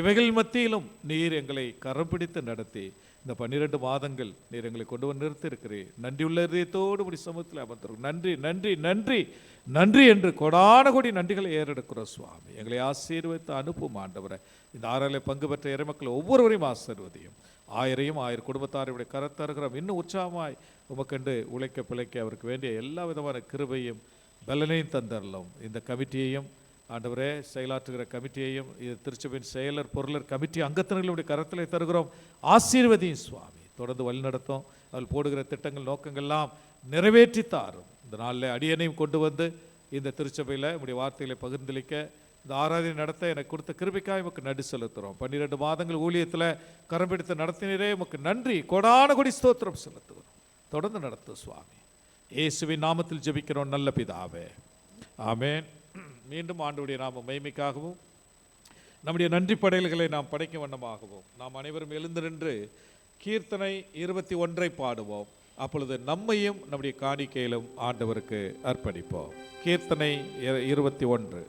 இவைகள் மத்தியிலும் நீர் எங்களை கரம் பிடித்து நடத்தி இந்த 12 மாதங்கள் நீர் எங்களை கொண்டு வந்து நிறுத்தியிருக்கிறீர். நன்றியுள்ள இதயத்தோடு முடி சமூகத்தில் அமர்ந்திருக்கும். நன்றி நன்றி நன்றி நன்றி என்று கொடான கோடி நன்றிகளை ஏறெடுக்கிறோம் சுவாமி. எங்களை ஆசீர்வதித்து அனுப்பும் ஆண்டவரை. இந்த ஆறாலை பங்கு பெற்ற இறைமக்கள் ஒவ்வொருவரையும் ஆசீர்வதியும். 1000 குடும்பத்தாரையுடைய கரத்தருகிறோம். இன்னும் உற்சாகமாய் உமக்கண்டு உழைக்க பிழைக்க அவருக்கு வேண்டிய எல்லா விதமான கிருபையும் பலனையும் தந்தரலாம். இந்த கமிட்டியையும் ஆண்டவரே, செயலாற்றுகிற கமிட்டியையும், இது திருச்சபையின் செயலர் பொருளர் கமிட்டி அங்கத்தினர்களுடைய கரத்தில் தருகிறோம். ஆசீர்வதியும் சுவாமி. தொடர்ந்து வழிநடத்தும். அவள் போடுகிற திட்டங்கள் நோக்கங்கள்லாம் நிறைவேற்றி தாரும். இந்த நாளில் அடியனையும் கொண்டு வந்து இந்த திருச்சபையில் நம்முடைய வார்த்தைகளை பகிர்ந்தளிக்க, இந்த ஆராதனை நடத்த எனக்கு கொடுத்த கிருபைக்காக உமக்கு நன்றி செலுத்துகிறோம். 12 மாதங்கள் ஊழியத்தில் கரம் பிடித்து நடத்தினரே உமக்கு நன்றி, கொடான கொடி ஸ்தோத்திரம் செலுத்துகிறோம். தொடர்ந்து நடத்தும் சுவாமி. இயேசுவின் நாமத்தில் ஜெபிக்கிறோம் நல்ல பிதாவே, ஆமென். மீண்டும் ஆண்டவருடைய நாம மகிமைக்காகவும் நம்முடைய நன்றி படையல்களை நாம் படைக்கும் வண்ணமாகவும் நாம் அனைவரும் எழுந்து நின்று கீர்த்தனை 21 பாடுவோம். அப்பொழுது நம்மையும் நம்முடைய காணிக்கையிலும் ஆண்டவருக்கு அர்ப்பணிப்போம். கீர்த்தனை 21.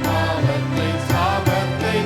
பாவத்தை சாபத்தை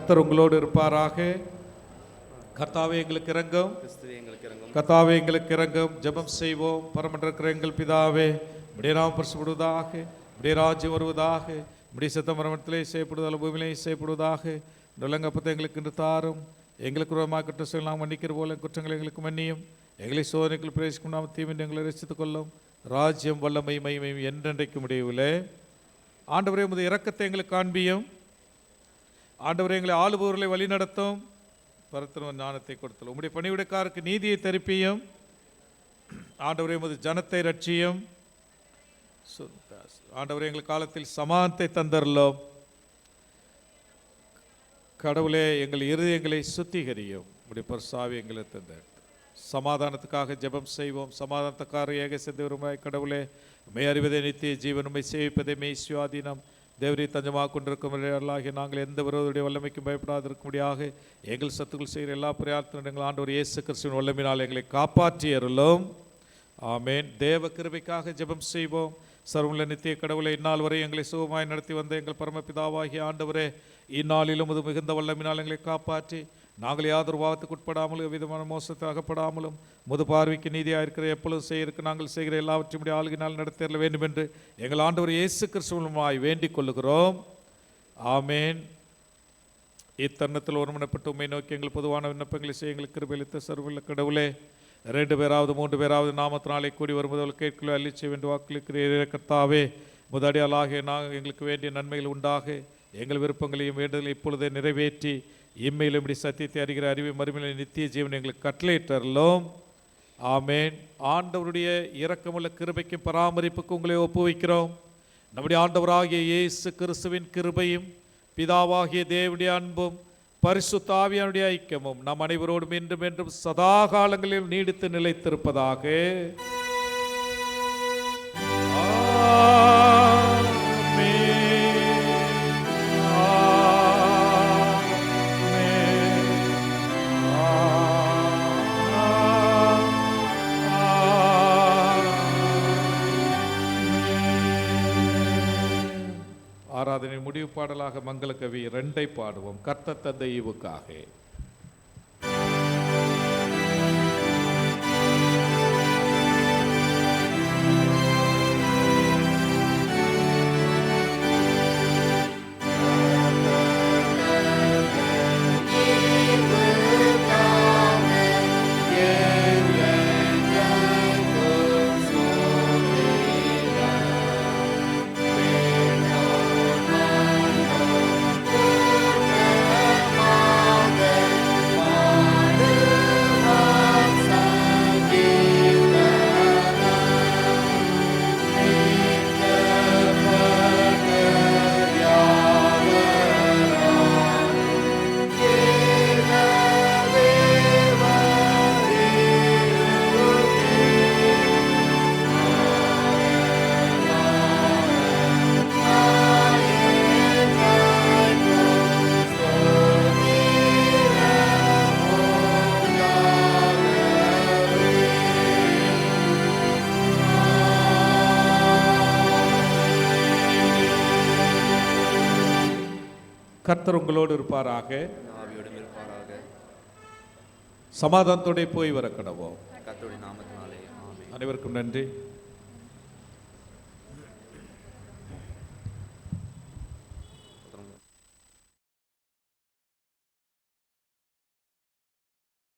கர்த்தர் உங்களோடு இருப்பாராக. கர்த்தாவே எங்களுக்கு இரங்கும், கிறிஸ்துவே எங்களுக்கு இறங்கும். கர்த்தாவே எங்களுக்கு இரங்கும். ஜெபம் செய்வோம். பரமண்டல இருக்கிற எங்கள் பிதாவே, உம்முடைய நாமம் பரிசுத்தப்படுவதாக, உம்முடைய ராஜ்யம் வருவதாக, உம்முடைய சித்தம் பரமண்டலத்திலே செய்யப்படுவதால் பூமியிலே செய்யப்படுவதாக. நல்லங்கப்பத்தை எங்களுக்கு இன்று தாரும். எங்களுக்கு விரோதமாக குற்றம் செய்ய நாம் மன்னிக்கிற போல குற்றங்களை எங்களுக்கு மன்னியும். எங்களை சோதனைக்குள் பிரவேசிக்கும் நாம் தீமின்றி எங்களை ரசித்துக் கொள்ளும். ராஜ்யம் வல்லமை மகிமையும் என்றென்றைக்கு முடியவில்லை. ஆண்டவரே, உமது இரக்கத்தை எங்களுக்கு காண்பியும். ஆண்டவரே, எங்களை ஆளுபவர்களை வழிநடத்தும். பரத்தின ஞானத்தை கொடுத்தல். உம்முடைய பணிவிடைக்காருக்கு நீதியை தரிப்பியும். ஆண்டவரே, உமது ஜனத்தை ரட்சியும். ஆண்டவரே, எங்கள் காலத்தில் சமானத்தை தந்தரலும். கடவுளே, எங்கள் இருதயங்களை சுத்திகரியும். உம்முடைய பரிசாவி எங்களை தந்த சமாதானத்துக்காக ஜெபம் செய்வோம். சமாதானத்துக்காக ஏக சிந்தவருமாய் கடவுளே, மெய் அறிவதை நித்திய ஜீவன், உண்மை சேவிப்பதை மெய் சுவாதீனம், தேவரை தஞ்சமாக கொண்டிருக்கும் அல்லாகிய நாங்கள் எந்த விரோதடைய வல்லமைக்கும் பயப்படாதிருக்கும்படியாக எங்கள் சத்துக்கள் செய்கிற எல்லா பிரயாசத்திலும் எங்கள் ஆண்டவர் இயேசு கிறிஸ்துவின் வல்லமையினால் எங்களை காப்பாற்றி அருளும். ஆமேன். தேவ கிருபைக்காக ஜெபம் செய்வோம். சர்வமுள்ள நித்திய கடவுளை, இந்நாள் வரை எங்களை சுகமாய் நடத்தி வந்த எங்கள் பரமபிதாவாகிய ஆண்டவரே, இந்நாளிலும் அது மிகுந்த வல்லமையினால் எங்களை காப்பாற்றி நாங்கள் யாதொரு பாவத்துக்கு உட்படாமலும் எவ்விதமான மோசத்தை அகப்படாமலும் முது பார்வைக்கு நீதியாக இருக்கிற எப்பொழுதும் செய்ய நாங்கள் செய்கிற எல்லாவற்றையும் ஆளுகினால் நடத்தேற வேண்டும் என்று எங்கள் ஆண்டவர் இயேசு கிறிஸ்துவுமாய் வேண்டிக் கொள்ளுகிறோம். ஆமேன். இத்தருணத்தில் ஒருமனப்பட்டு உண்மை நோக்கி எங்கள் பொதுவான விண்ணப்பங்களை செய்ய எங்களுக்கு கிருபையளித்த சர்வமுள்ள கடவுளே, 2 பேராவது 3 பேராவது நாமத்தினாலே கூடி வரும்போது கேட்கலோ அள்ளி செய்ய வேண்டிய வாக்களிக்கிற கர்த்தாவே, முதடியாளாக நாங்கள் எங்களுக்கு வேண்டிய நன்மைகள் உண்டாக எங்கள் விருப்பங்களையும் வேண்டுதலை இப்பொழுதே நிறைவேற்றி இம்மையிலும் இப்படி சத்தியத்தை அறிகிற அறிவை மறுமையில நித்திய ஜீவன் எங்களுக்கு கட்டளையிட்டரலும். ஆமேன். ஆண்டவருடைய இரக்கமுள்ள கிருபைக்கும் பராமரிப்புக்கும் உங்களை ஒப்புவிக்கிறோம். நம்முடைய ஆண்டவராகிய இயேசு கிறிஸ்துவின் கிருபையும் பிதாவாகிய தேவனுடைய அன்பும் பரிசுத்த ஆவியானுடைய ஐக்கியமும் நம் அனைவரோடும் என்றும் என்றும் சதா காலங்களில் நீடித்து நிலைத்திருப்பதாக. ஆராதனை முடிவு பாடலாக மங்களகவி 2 பாடுவோம். கர்த்தர் தந்த ஈவுக்காக. கர்த்தர் உங்களோடு இருப்பாராக. ஆவியோடும் இருப்பாராக. சமாதானத்தோட போய் வர கடவோம். கர்த்தருடைய நாமத்தினாலே ஆமென். அனைவருக்கும் நன்றி.